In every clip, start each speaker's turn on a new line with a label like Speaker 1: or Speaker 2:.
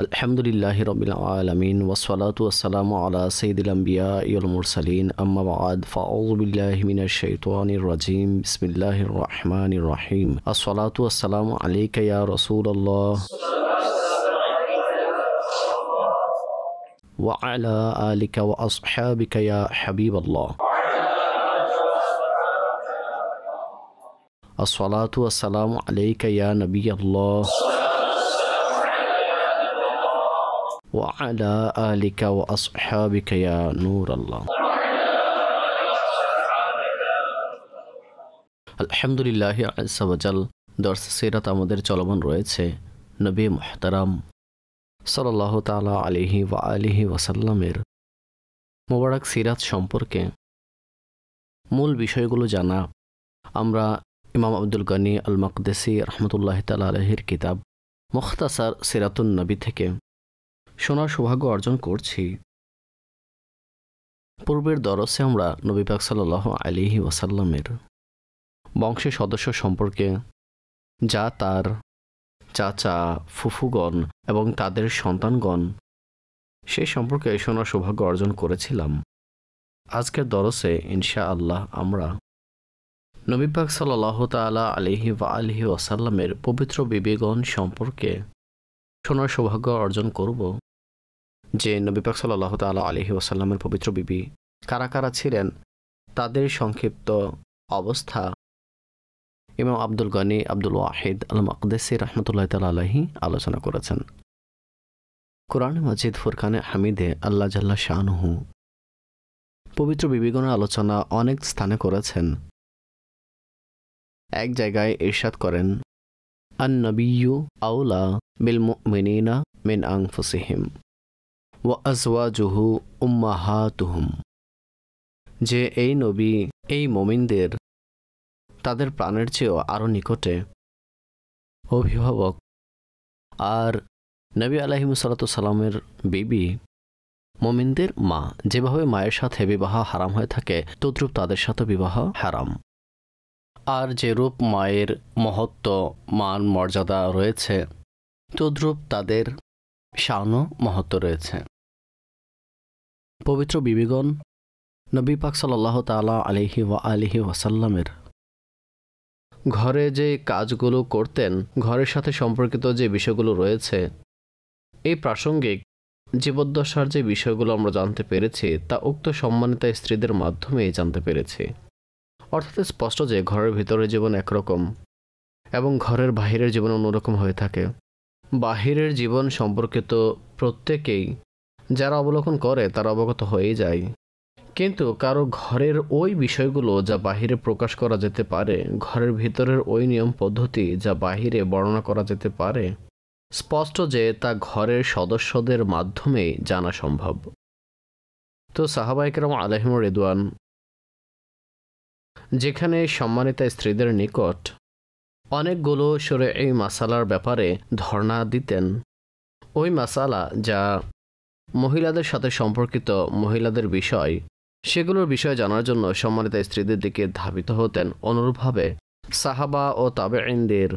Speaker 1: আলহামদুলিল্লাহি রাব্বিল আলামিন ওয়াসসালাতু ওয়াসসালামু আলা সাইয়্যিদিল আমবিয়াই ওয়াল মুরসালিন আম্মা বা'দ ফাআউযু বিল্লাহি মিনাশ শাইতানির রাজিম বিসমিল্লাহির রহমানির রহিম আসসালাতু ওয়াসসালামু আলাইকা ইয়া রাসূলুল্লাহ ওয়া আলা আলিকা ওয়া আসহাবিকা ইয়া হাবিবাল্লাহ আসসালাতু ওয়াসসালামু আলাইকা ইয়া নবিয়াল্লাহ وعلى آلك وأصحابك يا نور الله আলহামদুলিল্লাহ আযজা ওয়া জাল দর্স সিরাত আমাদের চলমান রয়েছে নবী মুহতারাম সাল্লাল্লাহু তাআলা আলাইহি ওয়া আলিহি ওয়াসাল্লামের মোবারক সিরাত সম্পর্কে মূল বিষয়গুলো জানা আমরা ইমাম আব্দুল গনি আল মাকদেসি রাহমাতুল্লাহি তাআলা আলাইহির কিতাব মুখতাসার সিরাতুন নবী থেকে শোনার সৌভাগ্য অর্জন করছি। পূর্বের দরসে আমরা নবী পাক সাল্লাল্লাহু আলাইহি ওয়াসাল্লামের বংশের সদস্য সম্পর্কে যা তার চাচা ফুফুগণ এবং তাদের সন্তানগণ সে সম্পর্কে শোনার সৌভাগ্য অর্জন করেছিলাম। আজকের দরসে ইনশাআল্লাহ আমরা নবী পাক সাল্লাল্লাহু তাআলা আলাইহি ওয়া আলিহি ওয়াসাল্লামের পবিত্র বিবিগণ সম্পর্কে শোনার সৌভাগ্য অর্জন করব যে নবী পাক সাল্লাল্লাহু তাআলা আলাইহি ওয়াসাল্লামের পবিত্র বিবি কারা কারা ছিলেন তাদের সংক্ষিপ্ত অবস্থা ইমাম আব্দুল গনি আব্দুল ওয়াহিদ আল মাকদেসি রাহমাতুল্লাহি তাআলা আলাইহি আলোচনা করেছেন। কোরআনে মাজিদ ফুরকানে হামিদে আল্লাহ জাল্লা শানুহু পবিত্র বিবিগণের আলোচনা অনেক স্থানে করেছেন। এক জায়গায় ইরশাদ করেন আন-নাবিয়্যু আওলা বিল মুমিনিনা মিন আনফুসিহিম ওয়া আজওয়াজুহু উম্মাহাতুহুম, যে এই নবী এই মুমিনদের তাদের প্রাণের চেয়েও আরও নিকটে অভিভাবক, আর নবী আলাইহিস সালামের বিবি মুমিনদের মা। যেভাবে মায়ের সাথে বিবাহ হারাম হয়ে থাকে তদ্রূপ তাদের সাথে বিবাহ হারাম। আর যেরূপ মায়ের মহত্ব মান মর্যাদা রয়েছে তদ্রূপ তাদের শান ও মহত্ব রয়েছে। পবিত্র বিবিগণ নবী পাক সাল্লাল্লাহু তাআলা আলাইহি ওয়া আলিহি ওয়াসাল্লামের ঘরে যে কাজগুলো করতেন, ঘরের সাথে সম্পর্কিত যে বিষয়গুলো রয়েছে, এই প্রাসঙ্গিক জীবদ্দশার যে বিষয়গুলো আমরা জানতে পেরেছি তা উক্ত সম্মানিত স্ত্রীদের মাধ্যমেই জানতে পেরেছি। অর্থাৎ স্পষ্ট যে ঘরের ভিতরের জীবন একরকম এবং ঘরের বাহিরের জীবন অন্যরকম হয়ে থাকে। বাহিরের জীবন সম্পর্কিত প্রত্যেকেই যারা অবলোকন করে তারা অবগত হয়ে যায়, কিন্তু কারো ঘরের ওই বিষয়গুলো যা বাহিরে প্রকাশ করা যেতে পারে, ঘরের ভিতরের ওই নিয়ম পদ্ধতি যা বাহিরে বর্ণনা করা যেতে পারে, স্পষ্ট যে তা ঘরের সদস্যদের মাধ্যমেই জানা সম্ভব। তো সাহাবায়ে কেরাম আলাইহিমুর রিদওয়ান যেখানে সম্মানিত স্ত্রীদের নিকট অনেকগুলো শরঈ মাসালার ব্যাপারে ধারণা দিতেন, ওই মাসালা যা মহিলাদের সাথে সম্পর্কিত মহিলাদের বিষয়, সেগুলোর বিষয় জানার জন্য সম্মানিত স্ত্রীদের দিকে ধাবিত হতেন। অনুরূপভাবে সাহাবা ও তাবেঈনদের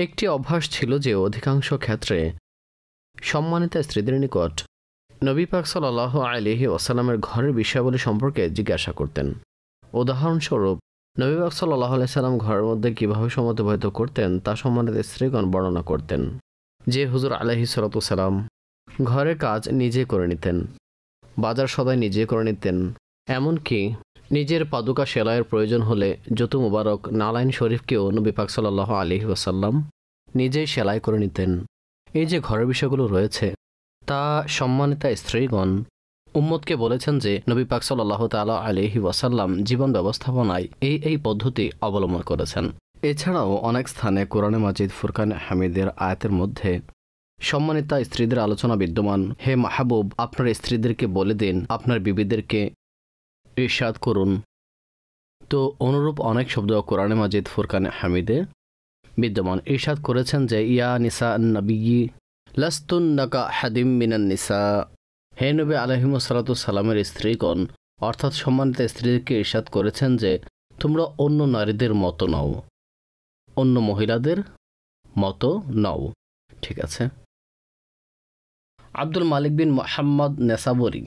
Speaker 1: একটি অভ্যাস ছিল যে অধিকাংশ ক্ষেত্রে সম্মানিত স্ত্রীদের নিকট নবী পাক সাল্লাল্লাহু আলাইহি ওয়াসাল্লামের ঘরের বিষয়াবলী সম্পর্কে জিজ্ঞাসা করতেন। উদাহরণস্বরূপ নবী পাক সাল্লাল্লাহু আলাইহি সাল্লাম ঘরের মধ্যে কীভাবে সময় অতিবাহিত করতেন তা সম্মানিত স্ত্রীগণ বর্ণনা করতেন। যে হুজুর আলাইহিস সালাতু সালাম ঘরের কাজ নিজে করে নিতেন, বাজার সদাই নিজে করে নিতেন, এমনকি নিজের পাদুকা সেলাইয়ের প্রয়োজন হলে জুতো মুবারক নালাইন শরীফকেও নবী পাক সাল্লাল্লাহু আলাইহি ওয়াসাল্লাম নিজেই সেলাই করে নিতেন। এই যে ঘরের বিষয়গুলো রয়েছে তা সম্মানিতা স্ত্রীগণ উম্মতকে বলেছেন যে নবী পাক সাল্লাল্লাহু তাআলা আলাইহি ওয়াসাল্লাম জীবন ব্যবস্থাপনায় এই পদ্ধতি অবলম্বন করেছেন। এছাড়াও অনেক স্থানে কোরআনে মাজিদ ফুরকানে হামিদের আয়াতের মধ্যে সম্মানিতা স্ত্রীদের আলোচনা বিদ্যমান। হে মাহবুব, আপনার স্ত্রীদেরকে বলে দিন, আপনার বিবিদেরকে ইরশাদ করুন। তো অনুরূপ অনেক শব্দ কোরআনে মাজিদ ফুরকানে হামিদে বিদ্যমান। ইরশাদ করেছেন যে ইয়া নিসা নবিয়্যি লাস্তুন্না কাআহাদিম মিনান নিসা, হে নবী আলাইহিস সালাতু সালামের স্ত্রীগণ, অর্থাৎ সম্মানিত স্ত্রীদেরকে ইরশাদ করেছেন যে তোমরা অন্য নারীদের মতো নও, অন্য মহিলাদের মতো নও। ঠিক আছে। আব্দুল মালিক বিন মোহাম্মদ নেসাবুরি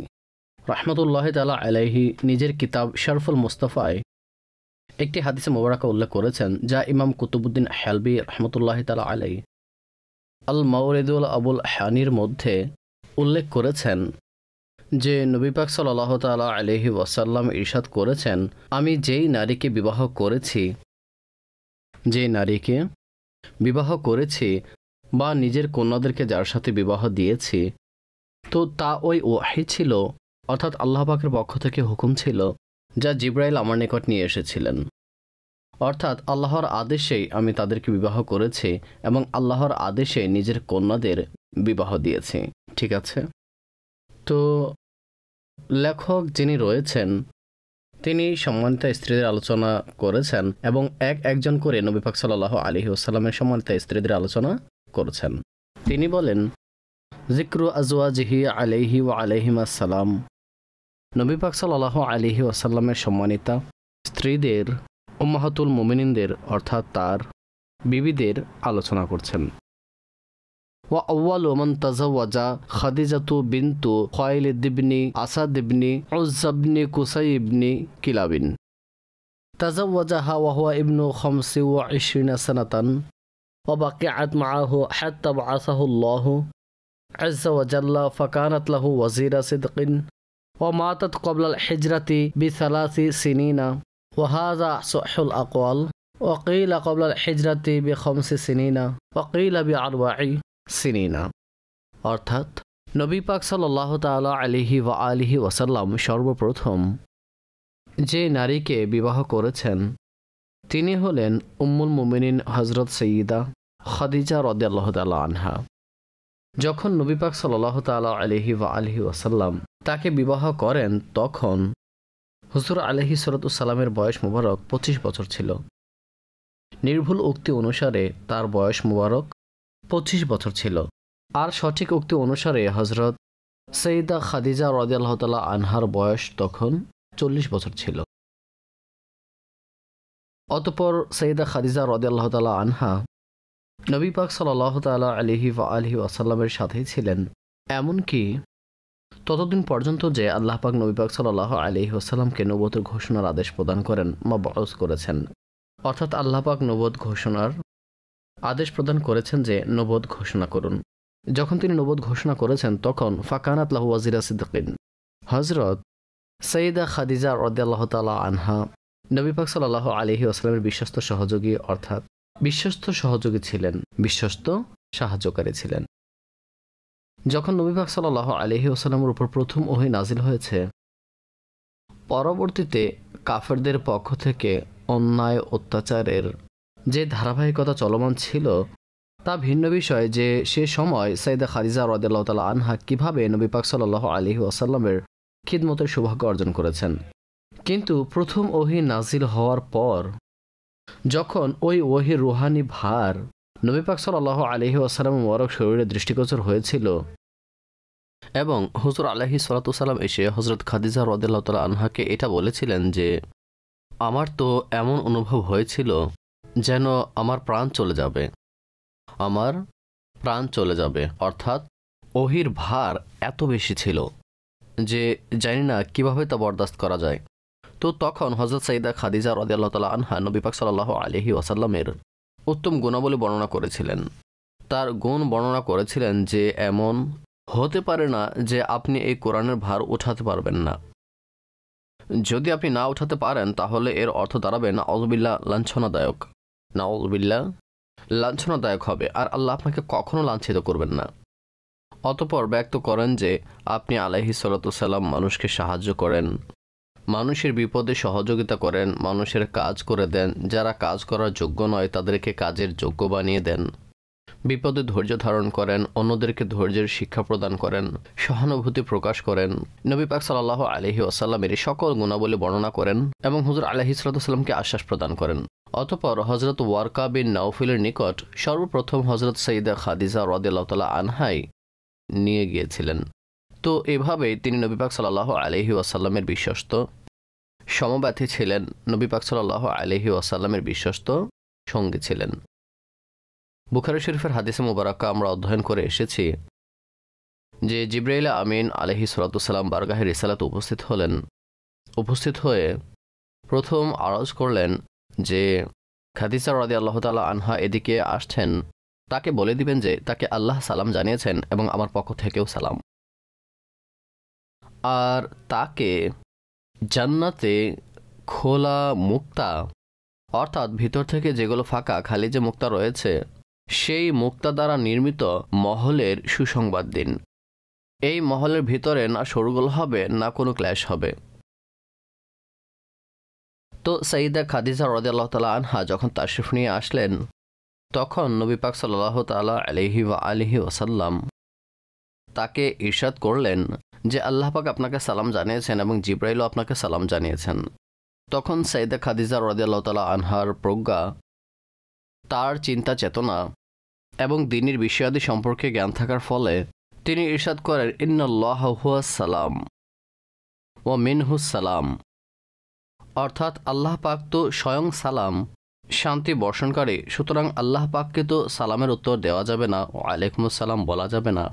Speaker 1: রহমতুল্লাহ তাআলা আলাইহি নিজের কিতাব শরফুল মুস্তাফায় একটি হাদিসে মোবারকা উল্লেখ করেছেন, যা ইমাম কুতুবুদ্দিন হেলবি রহমতুল্লাহ তাআলা আলাইহি আল মাওরিদুল আবুল হানির মধ্যে উল্লেখ করেছেন যে নবী পাক সাল্লাল্লাহু তাআলা আলাইহি ওয়াসাল্লাম ইরশাদ করেছেন, আমি যেই নারীকে বিবাহ করেছি বা নিজের কন্যাদেরকে যার সাথে বিবাহ দিয়েছি, তো তা ওই ওয়াহী ছিল, অর্থাৎ আল্লাহ পাকের পক্ষ থেকে হুকুম ছিল, যা জিবরাইল আমার নিকট নিয়ে এসেছিলেন। অর্থাৎ আল্লাহর আদেশেই আমি তাদেরকে বিবাহ করেছি এবং আল্লাহর আদেশে নিজের কন্যাদের বিবাহ দিয়েছি। ঠিক আছে, তো লেখক যিনি রয়েছেন তিনি সম্মানিত স্ত্রীদের আলোচনা করেছেন এবং একজন করে নবী পাক সাল্লাল্লাহু আলাইহি ওয়াসাল্লামের সম্মানিত স্ত্রীদের আলোচনা করেছেন। তিনি বলেন, যিকরু আজওয়াজিহি আলাইহি ওয়া আলাইহিমাস সালাম, নবী পাক সাল্লাল্লাহু আলাইহি ওয়াসাল্লামের সম্মানিতা স্ত্রীদের উম্মাহাতুল মুমিনিনদের অর্থাৎ তার বিবিদের আলোচনা করছেন। ওয়া আউয়ালু মান তাজাওয়াজা খাদিজাতু বিনতু খুয়াইলিদ ইবনি আসাদ ইবনি উযযা ইবনি কুসাই ইবনি কিলাবিন তাজাওয়াজাহা ওয়া হুয়া ইবনু 25 সানাতান ওয়া বাকিআত মাআহু হাত্তা বাআসাহু আল্লাহু আযজা ওয়া জাল্লা ফাকানাত লাহু ওয়াজিরা সিদকিন ওয়া মাতাত ক্বাবলা আল হিজরাতি বি3 সিনিনা ওয়া হাযা সাহহুল আকওয়াল ওয়া কিলা ক্বাবলা আল হিজরাতি বি5 সিনিনা ওয়া কিলা বি4 সিনিনা। অর্থাৎ নবী পাক সাল্লাল্লাহু তাআলা আলাইহি ওয়া আলিহি ওয়াসাল্লাম সর্বপ্রথম যে নারীকে বিবাহ করেছেন তিনি হলেন উম্মুল মুমিনিন হযরত সাইয়্যিদা খাদিজা রাদিয়াল্লাহু তাআলা আনহা। যখন নবী পাক সাল্লাল্লাহু তাআলা আলাইহি ওয়া আলিহি ওয়াসাল্লাম তাকে বিবাহ করেন তখন হুজুর আলাইহিস সালামের বয়স মুবারক 25 বছর ছিল। নির্ভুল উক্তি অনুসারে তার বয়স মুবারক 25 বছর ছিল, আর সঠিক উক্তি অনুসারে হযরত সাইয়্যিদা খাদিজা রাদিয়াল্লাহু তাআলা আনহার বয়স তখন 40 বছর ছিল। অতঃপর সাইয়্যিদা খাদিজা রাদিয়াল্লাহু তাআলা আনহা নবী পাক সাল্লাল্লাহু তাআলা আলাইহি ওয়া আলিহি ওয়াসাল্লামের সাথেই ছিলেন, এমনকি ততদিন পর্যন্ত যে আল্লাহ পাক নবী পাক সাল্লাল্লাহু আলাইহি ওয়াসাল্লামকে নবুয়তের ঘোষণার আদেশ প্রদান করেন, মাবউস করেছেন। অর্থাৎ আল্লাহ পাক নবুয়ত ঘোষণার আদেশ প্রদান করেছেন যে নবুয়ত ঘোষণা করুন। যখন তিনি নবুয়ত ঘোষণা করেছেন তখন ফাকানাত লাহু ওয়াজিরা সিদকিন, হযরত সাইয়্যিদা খাদিজা রাদিয়াল্লাহু তাআলা আনহা নবী পাক সাল্লাল্লাহু আলাইহি ওয়াসাল্লামের বিশ্বস্ত সহযোগী অর্থাৎ বিশ্বস্ত সহযোগী ছিলেন, বিশ্বস্ত সাহায্যকারী ছিলেন। যখন নবী পাক সাল্লাল্লাহু আলাইহি ওয়াসাল্লামের উপর প্রথম ওহী নাজিল হয়েছে, পরবর্তীতে কাফেরদের পক্ষ থেকে অন্যায় অত্যাচারের যে ধারাবাহিকতা চলমান ছিল তা ভিন্ন বিষয় যে সে সময় সাইয়্যিদা খাদিজা রাদিয়াল্লাহু তাআলা আনহা কিভাবে নবী পাক সাল্লাল্লাহু আলাইহি ওয়াসাল্লামের খিদমতের সৌভাগ্য অর্জন করেছেন। কিন্তু প্রথম ওহী নাজিল হওয়ার পর যখন ওই ওহীর রুহানি ভার নবী পাক সাল্লাল্লাহু আলাইহি ওয়াসাল্লামের মুবারক শরীরে দৃষ্টিগোচর হয়েছিল এবং হুজুর আলাইহিস সালাম এসে হযরত খাদিজা রাদিয়াল্লাহু তাআলা আনহাকে এটা বলেছিলেন যে আমার তো এমন অনুভব হয়েছিল যেন আমার প্রাণ চলে যাবে, অর্থাৎ ওহীর ভার এত বেশি ছিল যে জানি না কিভাবে তা বরদাস্ত করা যায়। তো তখন হযরত সাইয়্যিদা খাদিজা রাদিয়াল্লাহু তাআলা আনহা নবী পাক সাল্লাল্লাহু আলাইহি ওয়াসাল্লামের উত্তম গুণাবলী বর্ণনা করেছিলেন। তার গুণ বর্ণনা করেছিলেন যে এমন হতে পারে না যে আপনি এই কোরআনের ভার উঠাতে পারবেন না। যদি আপনি না উঠাতে পারেন তাহলে এর অর্থ দাঁড়াবে নাউযুবিল্লাহ লাঞ্ছনাদায়ক হবে, আর আল্লাহ আপনাকে কখনো লাঞ্ছিত করবেন না। অতঃপর ব্যক্ত করেন যে আপনি আলাইহিস সালাম মানুষকে সাহায্য করেন, মানুষের বিপদে সহযোগিতা করেন, মানুষের কাজ করে দেন, যারা কাজ করার যোগ্য নয় তাদেরকে কাজের যোগ্য বানিয়ে দেন, বিপদে ধৈর্য ধারণ করেন, অন্যদেরকে ধৈর্যের শিক্ষা প্রদান করেন, সহানুভূতি প্রকাশ করেন। নবী পাক সাল্লাল্লাহু আলাইহি ওয়াসাল্লামের সকল গুণাবলী বর্ণনা করেন এবং হুজুর আলাইহিস সালামকে আশ্বাস প্রদান করেন। অতঃপর হযরত ওয়ারকা বিন নাউফিলের নিকট সর্বপ্রথম হযরত সাইয়্যিদা খাদিজা রাদিয়াল্লাহু তাআলা আনহাই নিয়ে গিয়েছিলেন। তো এভাবেই তিনি নবী পাক সাল্লাল্লাহু আলাইহি ওয়াসাল্লামের বিশ্বস্ত সমব্যথী ছিলেন, নবী পাক সাল্লাল্লাহু আলাইহি ওয়াসাল্লামের বিশ্বস্ত সঙ্গী ছিলেন। বুখারী শরীফের হাদিসে মুবারাকা আমরা অধ্যয়ন করে এসেছি যে জিবরাইল আমিন আলাইহিস সালাম বারগাহে রিসালাত উপস্থিত হয়ে প্রথম আরজ করলেন যে খাদিজা রাদিয়াল্লাহু তাআলা আনহা এদিকে আসছেন, তাকে বলে দিবেন যে তাকে আল্লাহ সালাম জানিয়েছেন এবং আমার পক্ষ থেকেও সালাম, আর তাকে জান্নাতে খোলা মুক্তা, অর্থাৎ ভিতর থেকে যেগুলো ফাঁকা খালি যে মুক্তা রয়েছে সেই মুক্তা দ্বারা নির্মিত মহলের সুসংবাদ দিন। এই মহলের ভিতরে না শোরগোল হবে না কোনো ক্ল্যাশ হবে। তো সাইয়্যিদা খাদিজা রাদিয়াল্লাহু তাআলা আনহা যখন তাশরিফ নিয়ে আসলেন, তখন নবী পাক সাল্লাল্লাহু তাআলা আলাইহি ওয়াসাল্লাম তাকে ইরশাদ করলেন যে আল্লাহ পাক আপনাকে সালাম জানিয়েছেন এবং জিবরাইলও আপনাকে সালাম জানিয়েছেন। তখন সাইয়্যিদা খাদিজা রাদিয়াল্লাহু তাআলা আনহার প্রজ্ঞা, তার চিন্তা চেতনা এবং দ্বীনের বিষয়াদি সম্পর্কে জ্ঞান থাকার ফলে তিনি ইরশাদ করেন, ইন্নাল্লাহা হুয়াস সালাম ওয়া মিনহুস সালাম, অর্থাৎ আল্লাহ পাক তো স্বয়ং সালাম, শান্তি বর্ষণকারী, সুতরাং আল্লাহ পাককে তো সালামের উত্তর দেওয়া যাবে না, ওয়ালাইকুমুস সালাম বলা যাবে না।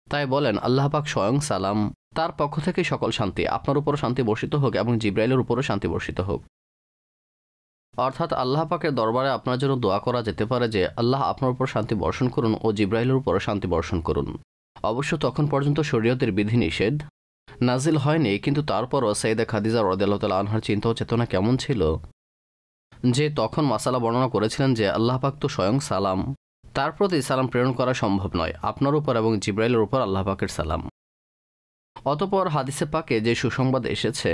Speaker 1: তাই বলেন আল্লাহ পাক স্বয়ং সালাম, তার পক্ষ থেকে সকল শান্তি, আপনার উপরও শান্তি বর্ষিত হোক এবং জিবরাইলের উপরও শান্তি বর্ষিত হোক। অর্থাৎ আল্লাহ পাকের দরবারে আপনার জন্য দোয়া করা যেতে পারে যে আল্লাহ আপনার উপর শান্তি বর্ষণ করুন ও জিবরাইলের উপরও শান্তি বর্ষণ করুন। অবশ্য তখন পর্যন্ত শরীয়তের বিধিনিষেধ নাজিল হয়নি, কিন্তু তারপরও সাইয়্যিদা খাদিজা রাদিয়াল্লাহু তাআলা আনহার চিন্তা ও চেতনা কেমন ছিল যে তখন মাসালা বর্ণনা করেছিলেন যে আল্লাহ পাক তো স্বয়ং সালাম, তার প্রতি সালাম প্রেরণ করা সম্ভব নয়, আপনার উপর এবং জিবরাইলের উপর আল্লাহ পাকের সালাম। অতঃপর হাদিসে পাকে যে সুসংবাদ এসেছে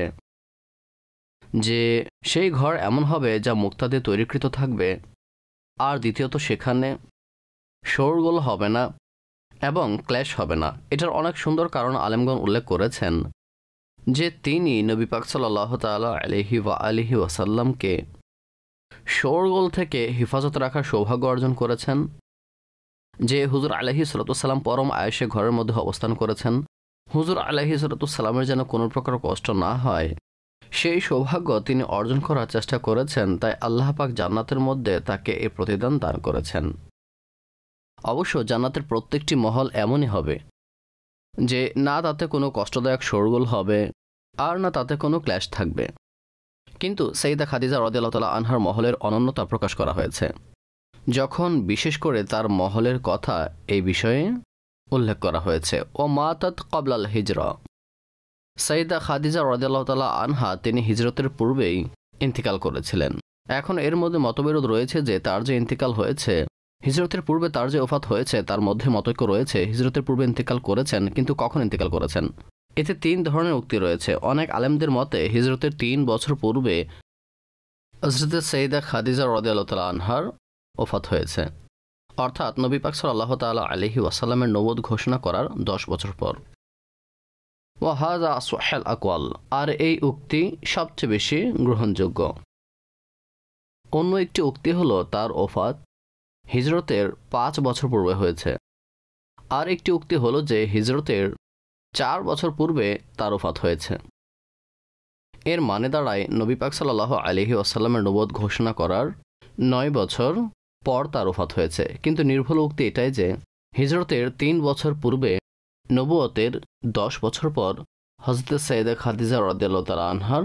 Speaker 1: যে সেই ঘর এমন হবে যা মুক্তা দিয়ে তৈরিকৃত থাকবে, আর দ্বিতীয়ত সেখানে শোরগোল হবে না এবং ক্ল্যাশ হবে না। এটার অনেক সুন্দর কারণ আলেমগণ উল্লেখ করেছেন যে তিনি নবী পাক সাল্লাল্লাহু তাআলা আলাইহি ওয়াসাল্লামকে শোরগোল থেকে হেফাজত রাখার সৌভাগ্য অর্জন করেছেন, যে হুজুর আলাইহিস সালাম পরম আয়েশে ঘরের মধ্যে অবস্থান করেছেন, হুজুর আলাইহিস সালামের যেন কোনো প্রকার কষ্ট না হয় সেই সৌভাগ্য তিনি অর্জন করার চেষ্টা করেছেন। তাই আল্লাহ পাক জান্নাতের মধ্যে তাকে এই প্রতিদান দান করেছেন। অবশ্য জান্নাতের প্রত্যেকটি মহল এমনই হবে যে না তাতে কোনো কষ্টদায়ক শোরগোল হবে আর না তাতে কোনো ক্ল্যাশ থাকবে। কিন্তু সাইয়্যিদা খাদিজা রাদিয়াল্লাহু তাআলা আনহার মহলের অনন্যতা প্রকাশ করা হয়েছে, যখন বিশেষ করে তার মহলের কথা এই বিষয়ে উল্লেখ করা হয়েছে। ও মাতাত ক্বাবলাল হিজরা, সাইয়্যিদা খাদিজা রাদিয়াল্লাহু তাআলা আনহা তিনি হিজরতের পূর্বেই ইন্তিকাল করেছিলেন। এখন এর মধ্যে মতবিরোধ রয়েছে যে তার যে ইন্তিকাল হয়েছে, হিজরতের পূর্বে তার যে ওফাত হয়েছে, তার মধ্যে মতৈক্য রয়েছে। হিজরতের পূর্বে ইন্তিকাল করেছেন, কিন্তু কখন ইন্তিকাল করেছেন, এতে 3 ধরনের উক্তি রয়েছে। অনেক আলেমদের মতে হিজরতের 3 বছর পূর্বে হযরত সাইয়্যিদা খাদিজা রাদিয়াল্লাহু তাআলা আনহার ওফাত হয়েছে, অর্থাৎ নবী পাক সাল্লাল্লাহু তাআলা আলাইহি ওয়াসাল্লামের নবুয়ত ঘোষণা করার 10 বছর পর। ওয়া হাযা আসহাল আকওয়াল, আর এই উক্তি সবচেয়ে বেশি গ্রহণযোগ্য। অন্য একটি উক্তি হলো তার ওফাত হিজরতের 5 বছর পূর্বে হয়েছে, আর একটি উক্তি হলো যে হিজরতের 4 বছর পূর্বে তার ওফাত হয়েছে। এর মানে দাঁড়ায় নবী পাক সাল্লাল্লাহু আলাইহি ওয়াসাল্লামের নবুয়ত ঘোষণা করার 9 বছর পর তার ওফাত হয়েছে। কিন্তু নির্ভুল উক্তি এটাই যে হিজরতের 3 বছর পূর্বে নবুয়তের 10 বছর পর হযরত সাইয়্যিদা খাদিজা রাদিয়াল্লাহু তাআলা আনহার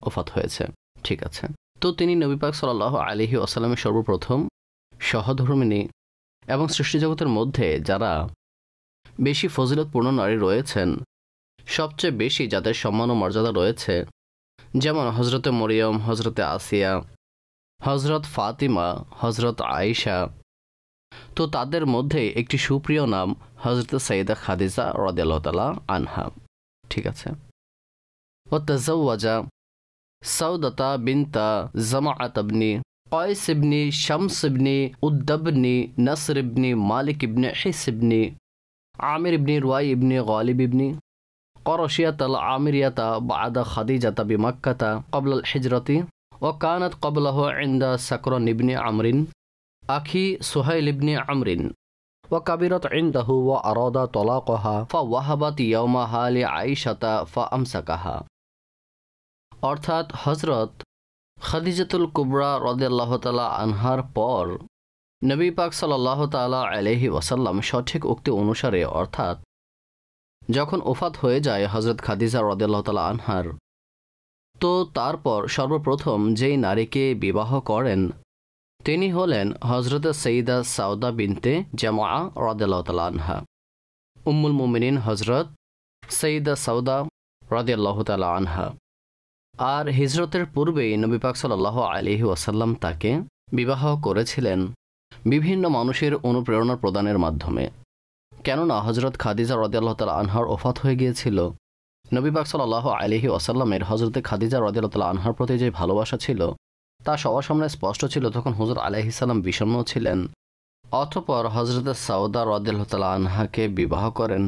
Speaker 1: ওফাত হয়েছে। ঠিক আছে, তো তিনি নবী পাক সাল্লাল্লাহু আলাইহি ওয়াসাল্লামের সর্বপ্রথম সহধর্মিণী এবং সৃষ্টিজগতের মধ্যে যারা বেশি ফজিলতপূর্ণ নারী রয়েছেন, সবচেয়ে বেশি যাদের সম্মান ও মর্যাদা রয়েছে, যেমন হজরতে মরিয়ম, হজরতে আসিয়া, হজরত ফাতিমা, হজরত আয়েশা, তো তাদের মধ্যে একটি সুপ্রিয় নাম হজরত সাইয়্যিদা খাদিজা রাদিয়াল্লাহু তাআলা আনহা। ঠিক আছে, ও তাজাওয়াজা সাউদাতা বিনতা জামাআত ইবনে قيس بن شمس بن أدب بن نصر بن مالك بن حس بن عامر بن رواي بن غالب بن قرشية العامرية بعد خديجة بمكة قبل الحجرة، وكانت قبله عند سكران بن عمرو أخي سهيل بن عمرو، وكبرت عنده وأراد طلاقها فوهبت يومها لعائشة فأمسكها। অর্থাৎ হযরত খাদিজাতুল কুবরা রাদিয়াল্লাহু তাআলা আনহার পর নবী পাক সাল্লাল্লাহু তাআলা আলাইহি ওয়াসাল্লাম সঠিক উক্তি অনুসারে, অর্থাৎ যখন ওফাত হয়ে যায় হজরত খাদিজা রাদিয়াল্লাহু তাআলা আনহার, তো তারপর সর্বপ্রথম যেই নারীকে বিবাহ করেন তিনি হলেন হজরত সঈদা সাউদা বিনতে জামআ রাদিয়াল্লাহু তাআলা আনহা। উম্মুল মুমিনিন হজরত সঈদা সাউদা রাদিয়াল্লাহু তাআলা আনহা। আর হিজরতের পূর্বেই নবী পাক সাল্লাল্লাহু আলাইহি ওয়াসাল্লাম তাকে বিবাহ করেছিলেন বিভিন্ন মানুষের অনুপ্রেরণা প্রদানের মাধ্যমে। কেননা হজরত খাদিজা রাদিয়াল্লাহু তাআলা আনহার ওফাত হয়ে গিয়েছিল। নবী পাক সাল্লাল্লাহু আলাইহি ওয়াসাল্লামের হজরতে খাদিজা রাদিয়াল্লাহু তাআলা আনহার প্রতি যে ভালোবাসা ছিল তা সবার সামনে স্পষ্ট ছিল। তখন হুজুর আলাইহিস সালাম বিষণ্ণ ছিলেন। অতঃপর হজরত সাউদা রাদিয়াল্লাহু তাআলা আনহাকে বিবাহ করেন।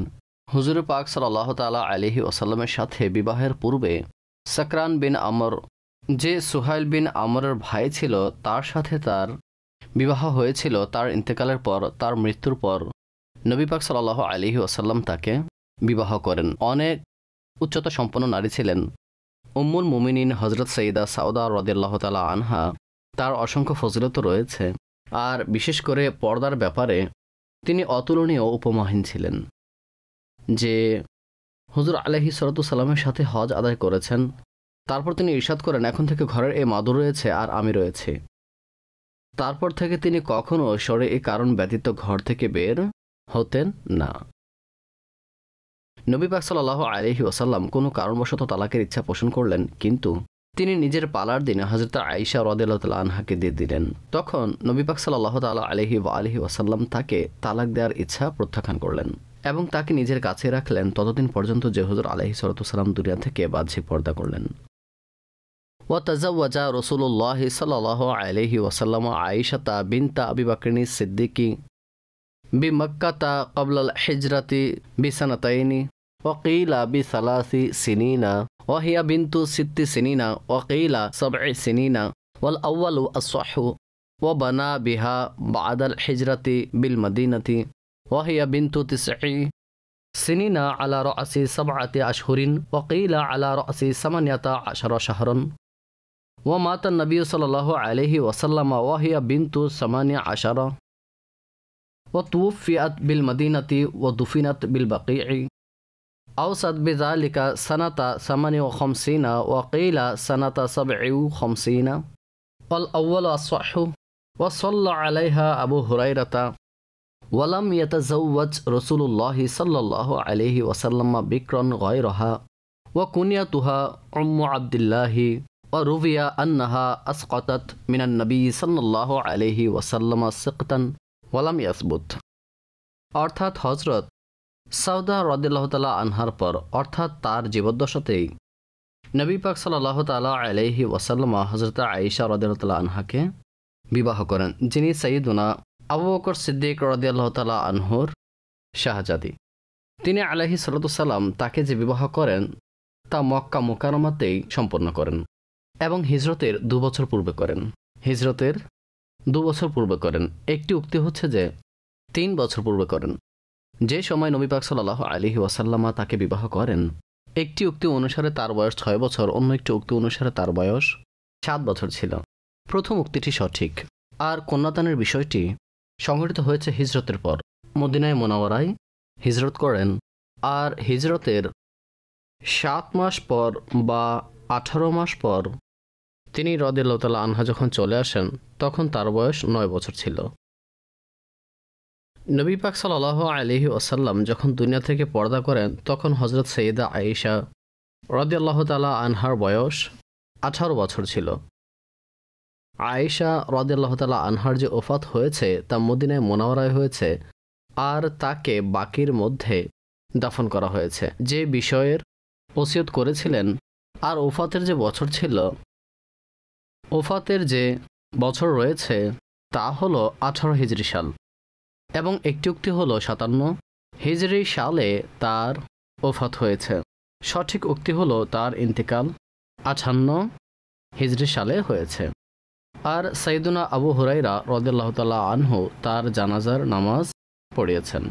Speaker 1: হুজুর পাক সাল্লাল্লাহু তাআলা আলাইহি ওয়াসাল্লামের সাথে বিবাহের পূর্বে সাকরান বিন আমর, যে সুহাইল বিন আমরের ভাই ছিল, তার সাথে তার বিবাহ হয়েছিল। তার ইন্তেকালের পর, তার মৃত্যুর পর নবী পাক সাল্লাল্লাহু আলাইহি ওয়াসাল্লাম তাকে বিবাহ করেন। অনেক উচ্চতা সম্পন্ন নারী ছিলেন উম্মুল মুমিনিন হজরত সঈদা সাউদা রাদিয়াল্লাহু তাআলা আনহা। তার অসংখ্য ফজিলত রয়েছে, আর বিশেষ করে পর্দার ব্যাপারে তিনি অতুলনীয় উপমাহীন ছিলেন। যে হুজুর আলাইহিস সালাতু সালামের সাথে হজ আদায় করেছেন, তারপর তিনি ইরশাদ করেন, এখন থেকে ঘরের এই মাদুর রয়েছে আর আমি রয়েছি। তারপর থেকে তিনি কখনো শরঈ কারণ ব্যতীত ঘর থেকে বের হতেন না। নবী পাক সাল্লাল্লাহু আলাইহি ওয়াসাল্লাম কোনো কারণবশত তালাকের ইচ্ছা পোষণ করলেন, কিন্তু তিনি নিজের পালার দিনে হযরত আয়েশা রাদিয়াল্লাহু তাআলা আনহাকে দিয়ে দিলেন। তখন নবী পাক সাল্লাল্লাহু তাআলা আলাইহি ওয়াসাল্লাম তাকে তালাক দেওয়ার ইচ্ছা প্রত্যাখ্যান করলেন এবং তাকে নিজের কাছে রাখলেন ততদিন পর্যন্ত যে হুজুর আলাইহিস সালাম দুনিয়া থেকে বাহ্যিক পর্দা করলেন। ওয়াতাজাওয়াজা রাসূলুল্লাহ সাল্লাল্লাহু আলাইহি ওয়াসাল্লাম আয়েশা বিনতা আবি বকর সিদ্দিকী বিমক্কাতা ক্বাবলাল হিজরাতি বিসানাতাইনি وقيل ب3 سنين وهي بنت 6 سنين وقيل 7 سنين والأول الصح وبنى بها بعد الحجرة بالمدينة وهي بنت 9 سنين على رأس 7 أشهر وقيل على رأس 18 شهرا ومات النبي صلى الله عليه وسلم وهي بنت 18 وتوفيت بالمدينة ودفنت بالبقيع أوصت بذلك سنة 58 وقيل سنة 57 والأول الصح وصلى عليها أبو هريرة ولم يتزوج رسول الله صلى الله عليه وسلم بكرا غيرها وكنيتها أم عبد الله وروي أنها أسقطت من النبي صلى الله عليه وسلم سقطا ولم يثبت। অর্থাৎ হযরত সাউদা রাদিয়াল্লাহু তাআলা আনহার পর, অর্থাৎ তার জীবদ্দশাতেই নবী পাক সাল্লাল্লাহু তাআলা আলাইহি ওয়াসাল্লাম হযরত আয়েশা রাদিয়াল্লাহু তাআলা আনহাকে বিবাহ করেন, যিনি সাইয়্যিদুনা আবু বকর সিদ্দিক রাদিয়াল্লাহু তাআলা আনহুর শাহজাদী। তিনি আলাইহিস সালাতু সালাম তাকে যে বিবাহ করেন তা মক্কা মুকাররমাতেই সম্পন্ন করেন এবং হিজরতের 2 বছর পূর্বে করেন। হিজরতের 2 বছর পূর্বে করেন। একটি উক্তি হচ্ছে যে 3 বছর পূর্বে করেন, যে সময় নবী পাক সাল্লাল্লাহু আলাইহি ওয়াসাল্লাম তাকে বিবাহ করেন। একটি উক্তি অনুসারে তার বয়স 6 বছর, অন্য একটি উক্তি অনুসারে তার বয়স 7 বছর ছিল। প্রথম উক্তিটি সঠিক। আর কন্যাদানের বিষয়টি সংঘটিত হয়েছে হিজরতের পর। মদিনায় মুনাওয়ারায় হিজরত করেন, আর হিজরতের 7 মাস পর বা 18 মাস পর তিনি রাদিয়াল্লাহু তাআলা আনহা যখন চলে আসেন, তখন তার বয়স 9 বছর ছিল। নবী পাক সাল্লাল্লাহু আলাইহি ওয়াসাল্লাম যখন দুনিয়া থেকে পর্দা করেন, তখন হযরত সাইয়্যিদা আয়েশা রাদিয়াল্লাহু তাআলা আনহার বয়স 18 বছর ছিল। আয়েশা রাদিয়াল্লাহু তাআলা আনহার যে ওফাত হয়েছে তা মদিনায় মুনাওয়ারায় হয়েছে, আর তাকে বাকির মধ্যে দাফন করা হয়েছে, যে বিষয়ের ওসিয়ত করেছিলেন। আর ওফাতের যে বছর ছিল, ওফাতের যে বছর রয়েছে তা হলো 18 হিজরি সাল, এবং একটি উক্তি হলো 57 হিজরি সালে তার ওফাত হয়েছে। সঠিক উক্তি হলো তার ইন্তেকাল 58 হিজরি সালে হয়েছে। আর সাইয়্যিদুনা আবু হুরায়রা রাদিয়াল্লাহু তাআলা আনহু তার জানাজার নামাজ পড়িয়েছেন।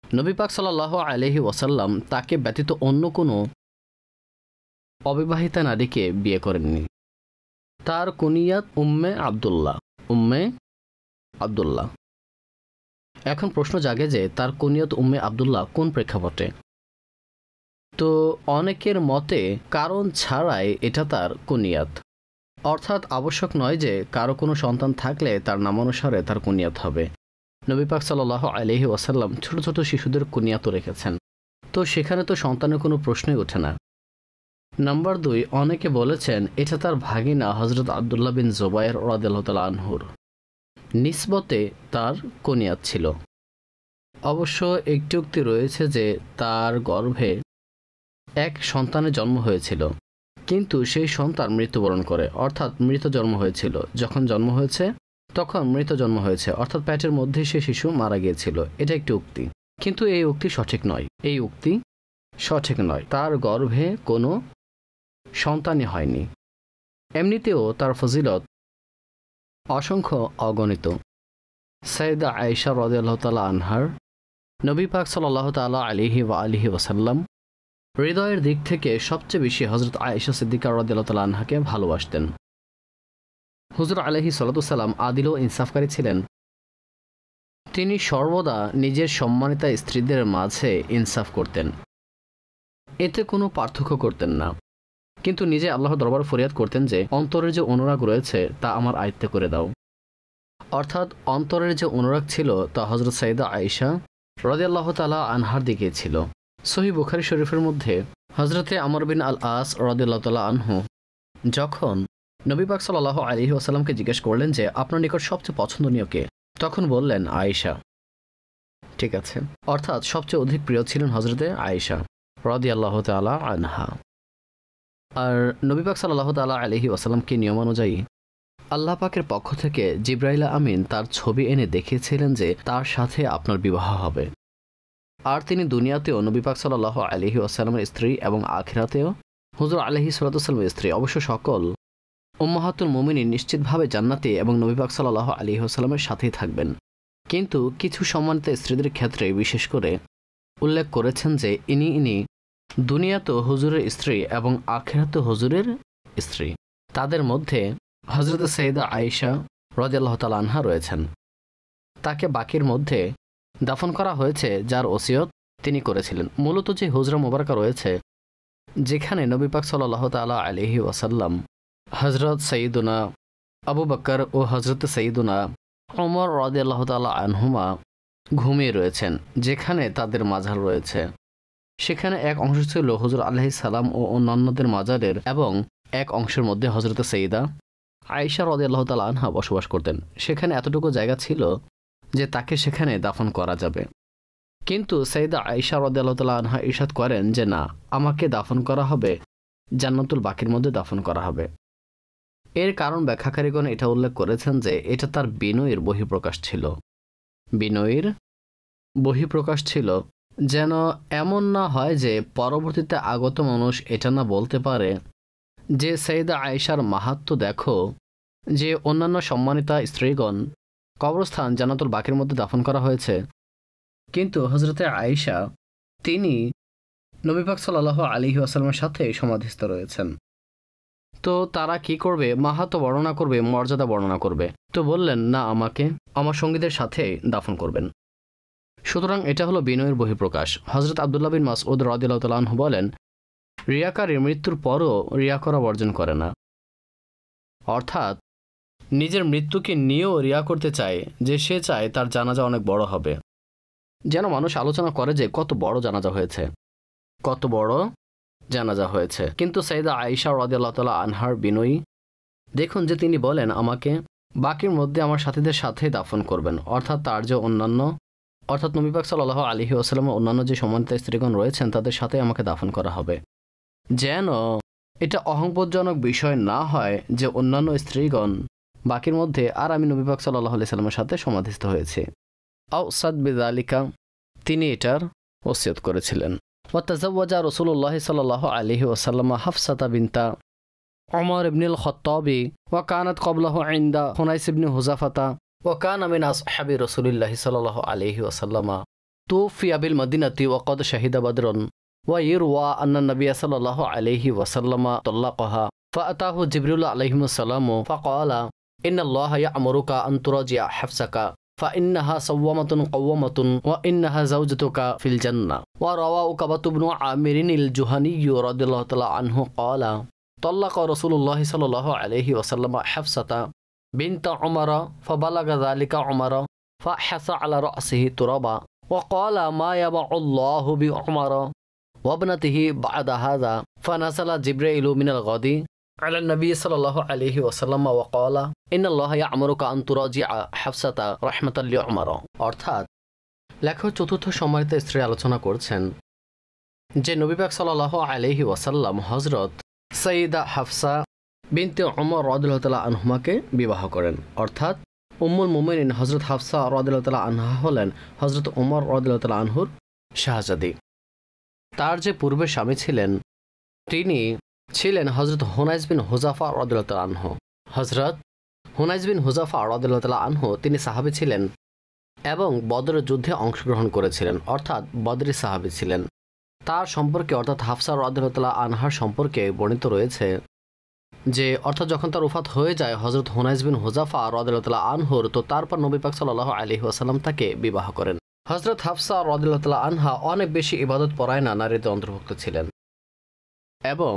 Speaker 1: নবী পাক সাল্লাল্লাহু আলাইহি ওয়াসাল্লাম তাকে ব্যতীত অন্য কোনো অবিবাহিতা নারীকে বিয়ে করেননি। তার কুনিয়াত উম্মে আব্দুল্লাহ। এখন প্রশ্ন জাগে যে তার কুনিয়ত উম্মে আবদুল্লাহ কোন প্রেক্ষাপটে। তো অনেকের মতে কারণ ছাড়াই এটা তার কুনিয়াত, অর্থাৎ আবশ্যক নয় যে কারো কোনো সন্তান থাকলে তার নামানুসারে তার কুনিয়াত হবে। নবী পাক সাল্লাল্লাহু আলাইহি ওয়াসাল্লাম ছোট ছোট শিশুদের কুনিয়াতও রেখেছেন, তো সেখানে তো সন্তানের কোনো প্রশ্নই ওঠে না। নাম্বার 2, অনেকে বলেছেন এটা তার ভাগিনা হজরত আবদুল্লাহ বিন জুবায়ের রাদিয়াল্লাহু তাআলা আনহুর নিসবতে তার কুনিয়াত ছিল। অবশ্য একটি উক্তি রয়েছে যে তার গর্ভে এক সন্তানের জন্ম হয়েছিল, কিন্তু সেই সন্তান মৃত্যুবরণ করে, অর্থাৎ মৃত জন্ম হয়েছিল। যখন জন্ম হয়েছে তখন মৃত জন্ম হয়েছে, অর্থাৎ পেটের মধ্যে সে শিশু মারা গিয়েছিল। এটা একটি উক্তি, কিন্তু এই উক্তি সঠিক নয়। এই উক্তি সঠিক নয়, তার গর্ভে কোনো সন্তানই হয়নি। এমনিতেও তার ফজিলত অসংখ্য অগণিত। সাইয়্যিদা আয়েশা রাদিয়াল্লাহু তাআলা আনহার নবী পাক সাল্লাল্লাহু তাআলা আলাইহি ওয়া আলিহি ওয়াসাল্লাম হৃদয়ের দিক থেকে সবচেয়ে বেশি হযরত আয়েশা সিদ্দিকা রাদিয়াল্লাহু তাআলা আনহাকে ভালোবাসতেন। হুজুর আলাইহিস সালাতু সালাম আদিল ও ইনসাফকারী ছিলেন। তিনি সর্বদা নিজের সম্মানিতা স্ত্রীদের মাঝে ইনসাফ করতেন, এতে কোনো পার্থক্য করতেন না। কিন্তু নিজে আল্লাহর দরবারে ফরিয়াদ করতেন যে অন্তরের যে অনুরাগ রয়েছে তা আমার আয়ত্তে করে দাও। অর্থাৎ অন্তরের যে অনুরাগ ছিল তা হযরত সাইয়্যিদা আয়েশা রাদিয়াল্লাহু তাআলা আনহার দিকে ছিল। সহিহ বুখারী শরীফের মধ্যে হযরতে আমর বিন আল আস রাদিয়াল্লাহু তাআলা আনহু যখন নবী পাক সাল্লাল্লাহু আলাইহি ওয়াসাল্লামকে জিজ্ঞেস করলেন যে আপনার নিকট সবচেয়ে পছন্দনীয় কে, তখন বললেন আয়েশা। ঠিক আছে, অর্থাৎ সবচেয়ে অধিক প্রিয় ছিলেন হযরতে আয়েশা রাদিয়াল্লাহু তাআলা আনহা। আর নবী পাক সাল্লাল্লাহু তাআলা আলাইহি ওয়াসাল্লামকে নিয়মানুযায়ী আল্লাহ পাকের পক্ষ থেকে জিবরাইল আমিন তার ছবি এনে দেখিয়েছিলেন যে তার সাথে আপনার বিবাহ হবে। আর তিনি দুনিয়াতেও নবী পাক সাল্লাল্লাহু আলাইহি ওয়াসাল্লামের স্ত্রী এবং আখিরাতেও হুজুর আলাইহিস সালাতু ওয়াসাল্লামের স্ত্রী। অবশ্য সকল উম্মাহাতুল মুমিনিন নিশ্চিতভাবে জান্নাতে এবং নবী পাক সাল্লাল্লাহু আলাইহি ওয়াসাল্লামের সাথেই থাকবেন। কিন্তু কিছু সম্মানিত স্ত্রীদের ক্ষেত্রে বিশেষ করে উল্লেখ করেছেন যে ইনি দুনিয়াতেও হুজুরের স্ত্রী এবং আখিরাতেও হুজুরের স্ত্রী। তাদের মধ্যে হযরত সাইয়্যিদা আয়েশা রাদিয়াল্লাহু তাআলা আনহা রয়েছেন। তাকে বাকির মধ্যে দাফন করা হয়েছে যার ওসিয়ত তিনি করেছিলেন। মূলত যে হুজরা মুবারাকা রয়েছে যেখানে নবী পাক সাল্লাল্লাহু তাআলা আলাইহি ওয়াসাল্লাম হযরত সাইয়্যিদুনা আবু বকর ও হযরত সাইয়্যিদুনা ওমর রাদিয়াল্লাহু তাআলা আনহুমা ঘুমিয়ে রয়েছেন, যেখানে তাদের মাজার রয়েছে, সেখানে এক অংশ ছিল হুজুর আলাইহিস সালাম ও অন্যান্যদের মাজারের, এবং এক অংশের মধ্যে হযরত সাইয়্যিদা আয়েশা রাদিয়াল্লাহু তাআলা আনহা বসবাস করতেন। সেখানে এতটুকু জায়গা ছিল যে তাকে সেখানে দাফন করা যাবে। কিন্তু সাইয়্যিদা আয়েশা রাদিয়াল্লাহু তাআলা আনহা ইরশাদ করেন যে না, আমাকে দাফন করা হবে জান্নাতুল বাকির মধ্যে দাফন করা হবে। এর কারণ ব্যাখ্যাকারীগণ এটা উল্লেখ করেছেন যে এটা তার বিনয়ের বহিঃপ্রকাশ ছিল। বিনয়ের বহিঃপ্রকাশ ছিল, যেন এমন না হয় যে পরবর্তীতে আগত মানুষ এটা না বলতে পারে যে সাইয়্যিদা আয়েশার মাহাত্ম্য দেখো, যে অন্যান্য সম্মানিতা স্ত্রীগণ কবরস্থান জান্নাতুল বাকির মধ্যে দাফন করা হয়েছে, কিন্তু হযরতে আয়েশা তিনি নবী পাক সাল্লাল্লাহু আলাইহি ওয়াসাল্লামের সাথে সমাধিস্থ রয়েছেন। তো তারা কি করবে? মাহাত্ম্য বর্ণনা করবে, মর্যাদা বর্ণনা করবে। তো বললেন না, আমাকে আমার সঙ্গীদের সাথে দাফন করবেন। সুতরাং এটা হলো বিনয়ের বহিঃপ্রকাশ। হযরত আব্দুল্লাহ বিন মাসউদ রাদিয়াল্লাহু তাআলা আনহু বলেন, রিয়াকারী মৃত্যুর পরও রিয়া করা বর্জন করে না। অর্থাৎ নিজের মৃত্যুকে নিয়েও রিয়া করতে চায় যে সে চায় তার জানাজা অনেক বড় হবে, যেন মানুষ আলোচনা করে যে কত বড় জানাজা হয়েছে, কত বড় জানাজা হয়েছে। কিন্তু সাইয়্যিদা আয়েশা রাদিয়াল্লাহু তাআলা আনহার বিনয়ী দেখুন যে তিনি বলেন আমাকে বাকির মধ্যে আমার সাথীদের সাথে দাফন করবেন, অর্থাৎ তার যে অন্যান্য, অর্থাৎ নবী পাক সাল্লাল্লাহু আলাইহি ওয়াসাল্লামের অন্যান্য যে সম্মানিত স্ত্রীগণ রয়েছেন তাদের সাথে আমাকে দাফন করা হবে, যেন এটা অহংবোধজনক বিষয় না হয় যে অন্যান্য স্ত্রীগণ বাকির মধ্যে আর আমি নবী পাক সাল্লাল্লাহু আলাইহি সাল্লামের সাথে সমাধিস্থ হয়েছি। আওসাদ বিযালিকা, তিনি এটার ওসিয়ত করেছিলেন। ওয়াতাজাওয়াজা রাসূলুল্লাহ সাল্লাল্লাহু আলাইহি ওয়াসাল্লাম হাফসাতা বিনতা উমর ইবনুল খাত্তাবি ওয়া কানাত ক্বাবলাহু ইনদা হুনাইস ইবনে হুযাফাতা ওয়া কানা মিন আসহাবি রাসূলিল্লাহ সাল্লাল্লাহু আলাইহি ওয়াসাল্লাম তুফিয়া বিল মদিনাতি ওয়া ক্বাদ শাহিদা বদরন ওয়া ইরওয়া আন্না নবিয়্য সাল্লাল্লাহু আলাইহি ওয়াসাল্লাম তাল্লাকাহা ফাআতাহু জিবরিল আলাইহিস সালাম ফাকালা ইন্নাল্লাহা ইয়া'মুরুকা আন তুরাজি'a হাফসাকা فإنها صوامة قوامة وإنها زوجتك في الجنة وروى عقبة بن عامر الجهني رضي الله تعالى عنه قال طلق رسول الله صلى الله عليه وسلم حفصة بنت عمر فبلغ ذلك عمر فحس على رأسه ترابا وقال ما يبع الله بعمر وابنته بعد هذا فنزل جبريل من الغد على النبي صلى الله عليه وسلم وقال إن الله يأمرك أن تراجع حفصة رحمة لعمر অর্থাৎ লেখক চতুর্থ সম্মানিত স্ত্রী আলোচনা করছেন যে নবী পাক সাল্লাল্লাহু আলাইহি ওয়াসাল্লাম হযরত সাইয়্যিদা হাফসা বিনতে উমর রাদিয়াল্লাহু তাআলা আনহুমাকে বিবাহ করেন। অর্থাৎ উম্মুল মুমিনিন হযরত হাফসা রাদিয়াল্লাহু তাআলা আনহা হলেন হযরত উমর রাদিয়াল্লাহু তাআলা আনহুর শাহজাদী। তার যে পূর্বে স্বামী ছিলেন তিনি ছিলেন হযরত হুনাইস বিন হুযাফা রাদিয়াল্লাহু তাআলা আনহু। হযরত হুনাইস বিন হুযাফা রাদিয়াল্লাহু তাআলা আনহু তিনি সাহাবী ছিলেন এবং বদরের যুদ্ধে অংশগ্রহণ করেছিলেন, অর্থাৎ বদরি সাহাবী ছিলেন। তার সম্পর্কে অর্থাৎ হাফসা রাদিয়াল্লাহু তাআলা আনহার সম্পর্কে বর্ণিত রয়েছে যে অর্থাৎ যখন তার ওফাত হয়ে যায় হযরত হুনাইস বিন হুযাফা রাদিয়াল্লাহু তাআলা আনহুর, তো তারপর নবী পাক সাল্লাল্লাহু আলাইহি ওয়াসাল্লাম তাকে বিবাহ করেন। হযরত হাফসা রাদিয়াল্লাহু তাআলা আনহা অনেক বেশি ইবাদত পরায়ণা নারীতে অন্তর্ভুক্ত ছিলেন এবং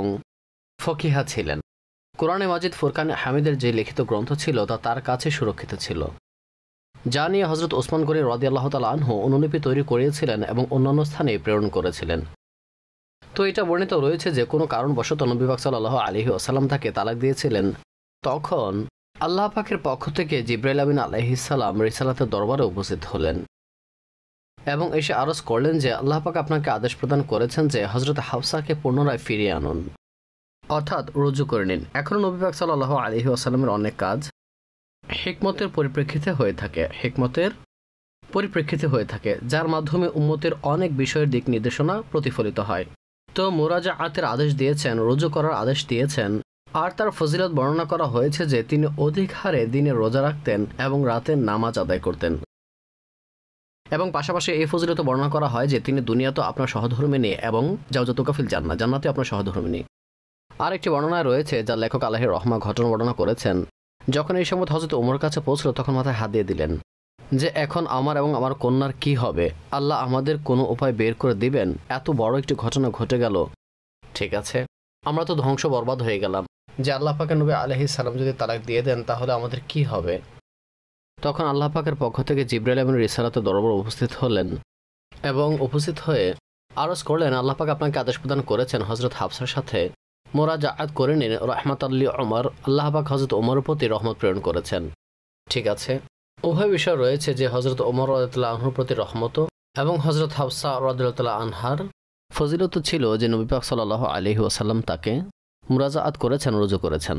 Speaker 1: ফকিহা ছিলেন। কোরআনে মাজিদ ফুরকানে হামিদের যে লিখিত গ্রন্থ ছিল তা তার কাছে সুরক্ষিত ছিল, যা নিয়ে হযরত ওসমান গনি রাদিয়াল্লাহু তাআলা আনহু অনুলিপি তৈরি করিয়েছিলেন এবং অন্যান্য স্থানে প্রেরণ করেছিলেন। তো এটা বর্ণিত রয়েছে যে কোনো কারণবশত নবী পাক সাল্লাল্লাহু আলাইহি ওয়াসাল্লাম তাকে তালাক দিয়েছিলেন। তখন আল্লাহ পাকের পক্ষ থেকে জিবরাইল আমিন আলাইহিস সালাম রিসালাতের দরবারে উপস্থিত হলেন এবং এসে আরজ করলেন যে আল্লাহ পাক আপনাকে আদেশ প্রদান করেছেন যে হযরত হাফসাকে পুনরায় ফিরিয়ে আনুন, অর্থাৎ রুজু করে নিন। এখনও নবী পাক সাল্লাল্লাহু আলাইহি ওয়াসাল্লামের অনেক কাজ হিকমতের পরিপ্রেক্ষিতে হয়ে থাকে, যার মাধ্যমে উম্মতের অনেক বিষয়ের দিক নির্দেশনা প্রতিফলিত হয়। তো মুরাজাআতের আদেশ দিয়েছেন, রুজু করার আদেশ দিয়েছেন, আর তার ফজিলত বর্ণনা করা হয়েছে যে তিনি অধিক হারে দিনে রোজা রাখতেন এবং রাতে নামাজ আদায় করতেন। এবং পাশাপাশি এই ফজিলত বর্ণনা করা হয় যে তিনি দুনিয়াতে আপনার সহধর্মিণী এবং জাওজাতুকা ফিল জান্নাহ, জান্নাতে আপনার সহধর্মিণী। আরেকটি বর্ণনায় রয়েছে যা লেখক আলাইহির রহমা ঘটনা বর্ণনা করেছেন, যখন এই সময় হযরত ওমর কাছে পৌঁছল তখন মাথায় হাত দিয়ে দিলেন যে এখন আমার এবং আমার কন্যার কি হবে, আল্লাহ আমাদের কোনো উপায় বের করে দিবেন, এত বড় একটি ঘটনা ঘটে গেল, ঠিক আছে আমরা তো ধ্বংস বরবাদ হয়ে গেলাম, যে আল্লাহ পাকের নবী আলাইহিস সালাম যদি তালাক দিয়ে দেন তাহলে আমাদের কি হবে। তখন আল্লাহ পাকের পক্ষ থেকে জিবরাইল আমিন রিসালাতের দরবারে উপস্থিত হলেন এবং উপস্থিত হয়ে আরজ করলেন আল্লাহ পাক আপনাকে আদেশ প্রদান করেছেন হযরত হাফসার সাথে মুরাজাআত করে নিন রাহমাতাল লিউমর, আল্লাহ পাক হযরত ওমরের প্রতি রহমত প্রেরণ করেছেন। ঠিক আছে, উভয় বিষয় রয়েছে যে হযরত ওমর রাদিয়াল্লাহু আনহুর প্রতি রহমত এবং হযরত হাফসা রাদিয়াল্লাহু তাআলা আনহার ফজিলত ছিল যে নবী পাক সাল্লাল্লাহু আলাইহি ওয়াসাল্লাম তাকে মুরাজাআত করেছেন, রুজু করেছেন।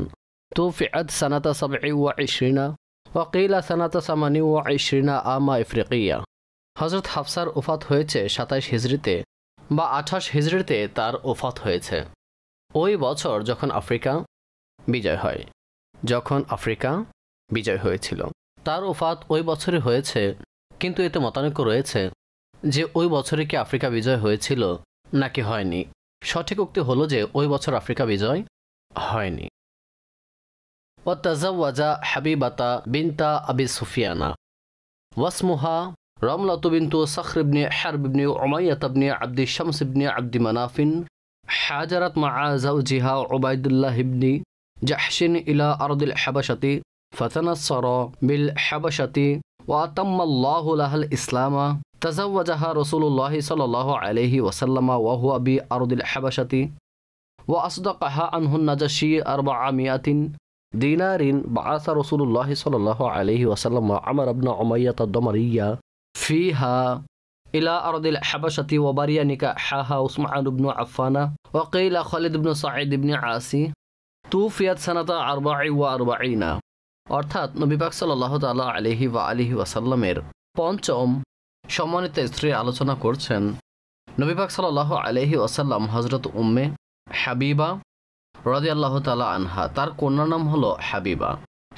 Speaker 1: তুফিআত সানাতা 27 ওয়া কিলা সানাতা 28 আমা ইফরিকিয়া। হযরত হাফসার ওফাত হয়েছে 27 হিজরিতে বা 28 হিজরিতে তার ওফাত হয়েছে। ওই বছর যখন আফ্রিকা বিজয় হয়েছিল, তার ওফাত ওই বছরই হয়েছে, কিন্তু এতে মতানৈক্য রয়েছে যে ওই বছরে কি আফ্রিকা বিজয় হয়েছিল নাকি হয়নি। সঠিক উক্তি হলো যে ওই বছর আফ্রিকা বিজয় হয়নি। ওয়াতাজাওয়াজা হাবিবাতা বিনতা আবি সুফিয়ানা ওয়াসমুহা রামলাতু বিনতু সখর ইবনে হারব ইবনে উমাইয়া ইবনে আব্দ শামস ইবনে আব্দ মানাফিন হাজারাত মা'a যাওজিহা উবাইদুল্লাহ ইবনে জাহশিন ইলা আরদিল হাবাশাতি ফাতানাসসারা বিল হাবাশাতি ওয়া আতাম্মাল্লাহু লাহাল ইসলামা তাজাওয়াজাহা রাসূলুল্লাহ সাল্লাল্লাহু আলাইহি ওয়াসাল্লাম ওয়া হুয়া বি আরদিল হাবাশাতি ওয়া আসদাকাহা আনহু নাজাশি 400 দিনারিন বাআসা রাসূলুল্লাহ সাল্লাল্লাহু আলাইহি ওয়াসাল্লাম আমর ইবনে উমাইয়া আদ-দামারিয়া ফিহা ইলা আরদিল হাবাশাতি ওয়া বারিয়া নিকাহাহা উসমান ইবনে আফফানা ওয়া কিলা খালিদ ইবনে সাঈদ ইবনে আসি তুফিয়াত সানাতা 44। অর্থাৎ নবী পাক সাল্লাল্লাহু তাআলা আলাইহি ওয়া আলিহি ওয়াসাল্লামের পঞ্চম সম্মানিত স্ত্রী আলোচনা করছেন। নবী পাক সাল্লাল্লাহু আলাইহি ওয়াসাল্লাম হযরত উম্মে হাবিবা রাদিয়াল্লাহু তাআলা আনহা, তার কন্যার নাম হলো হাবিবা,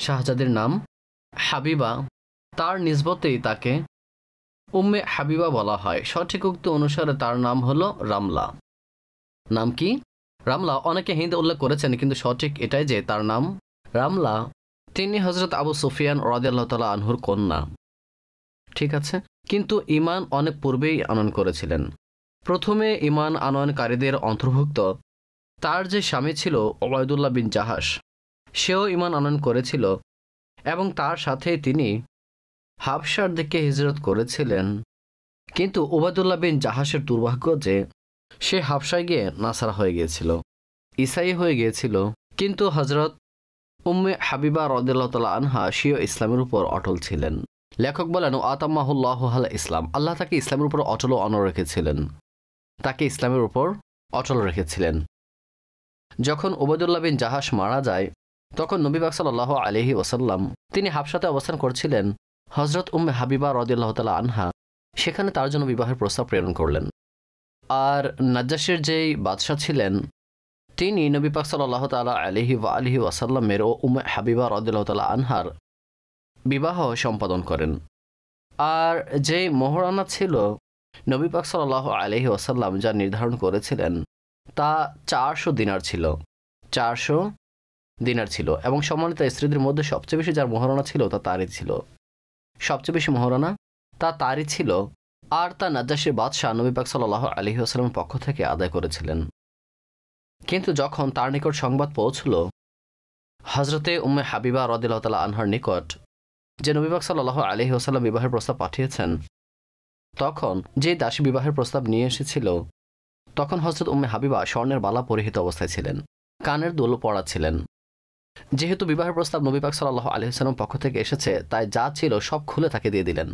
Speaker 1: শাহজাদীর নাম হাবিবা, তার নিসবতেই তাকে উম্মে হাবিবা বলা হয়। সঠিক উক্তি অনুসারে তার নাম হলো রামলা। নাম কি? রামলা। অনেকে হিন্দ উল্লেখ করেছেন, কিন্তু সঠিক এটাই যে তার নাম রামলা। তিনি হযরত আবু সুফিয়ান রাদিয়াল্লাহু তাআলা আনহুর কন্যা। ঠিক আছে, কিন্তু ঈমান অনেক পূর্বেই আনয়ন করেছিলেন। প্রথমে ঈমান আনয়নকারীদের অন্তর্ভুক্ত তার যে স্বামী ছিল ওবায়দুল্লাহ বিন জাহাশ, সেও ঈমান আনয়ন করেছিল এবং তার সাথে তিনি হাবশার দিকে হিজরত করেছিলেন। কিন্তু ওবায়দুল্লাহ বিন জাহাশের দুর্ভাগ্য যে সে হাবশায় গিয়ে নাসারা হয়ে গিয়েছিল, ঈসাই হয়ে গিয়েছিল। কিন্তু হজরত উম্মে হাবিবা রাদিয়াল্লাহু তাআলা আনহা সেও ইসলামের উপর অটল ছিলেন। লেখক বলেন, আতাম্মাহুল্লাহু আল ইসলাম, আল্লাহ তাকে ইসলামের উপর অটল ও অনড় রেখেছিলেন, তাকে ইসলামের উপর অটল রেখেছিলেন। যখন ওবায়দুল্লাহ বিন জাহাশ মারা যায়, তখন নবী পাক সাল্লাল্লাহু আলাইহি ওয়াসাল্লাম তিনি হাবশাতে অবস্থান করছিলেন। হজরত উম্মে হাবিবা রাদিয়াল্লাহু তাআলা আনহা সেখানে তার জন্য বিবাহের প্রস্তাব প্রেরণ করলেন। আর নাজ্জাশের যেই বাদশাহ ছিলেন, তিনি নবী পাক সাল্লাল্লাহু তাআলা আলাইহি ওয়াসাল্লামের ও উম্মে হাবিবা রাদিয়াল্লাহু তাআলা আনহার বিবাহ সম্পাদন করেন। আর যে মোহরানা ছিল নবী পাক সাল্লাল্লাহু আলাইহি ওয়াসাল্লাম যা নির্ধারণ করেছিলেন তা 400 দিনার ছিল। 400 দিনার ছিল এবং সম্মানিত স্ত্রীদের মধ্যে সবচেয়ে বেশি যার মোহরানা ছিল তা তারই ছিল। সবচেয়ে বেশি মোহরানা তা তারই ছিল। আর তা নাজ্জাশের বাদশাহ নবী পাক সাল্লাল্লাহু আলাইহি ওয়াসাল্লামের পক্ষ থেকে আদায় করেছিলেন। কিন্তু যখন তার নিকট সংবাদ পৌঁছল হজরতে উম্মে হাবিবা রাদিয়াল্লাহু তাআলা আনহার নিকট যে নবী পাক সাল্লাল্লাহু আলাইহি ওয়াসাল্লাম বিবাহের প্রস্তাব পাঠিয়েছেন, তখন যে দাসী বিবাহের প্রস্তাব নিয়ে এসেছিল, তখন হজরত উম্মে হাবিবা স্বর্ণের বালা পরিহিত অবস্থায় ছিলেন, কানের দুল পরা ছিলেন। যেহেতু বিবাহের প্রস্তাব নবী পাক সাল্লাল্লাহু আলাইহি ওয়াসাল্লাম পক্ষ থেকে এসেছে, তাই যা ছিল সব খুলে তাকে দিয়ে দিলেন।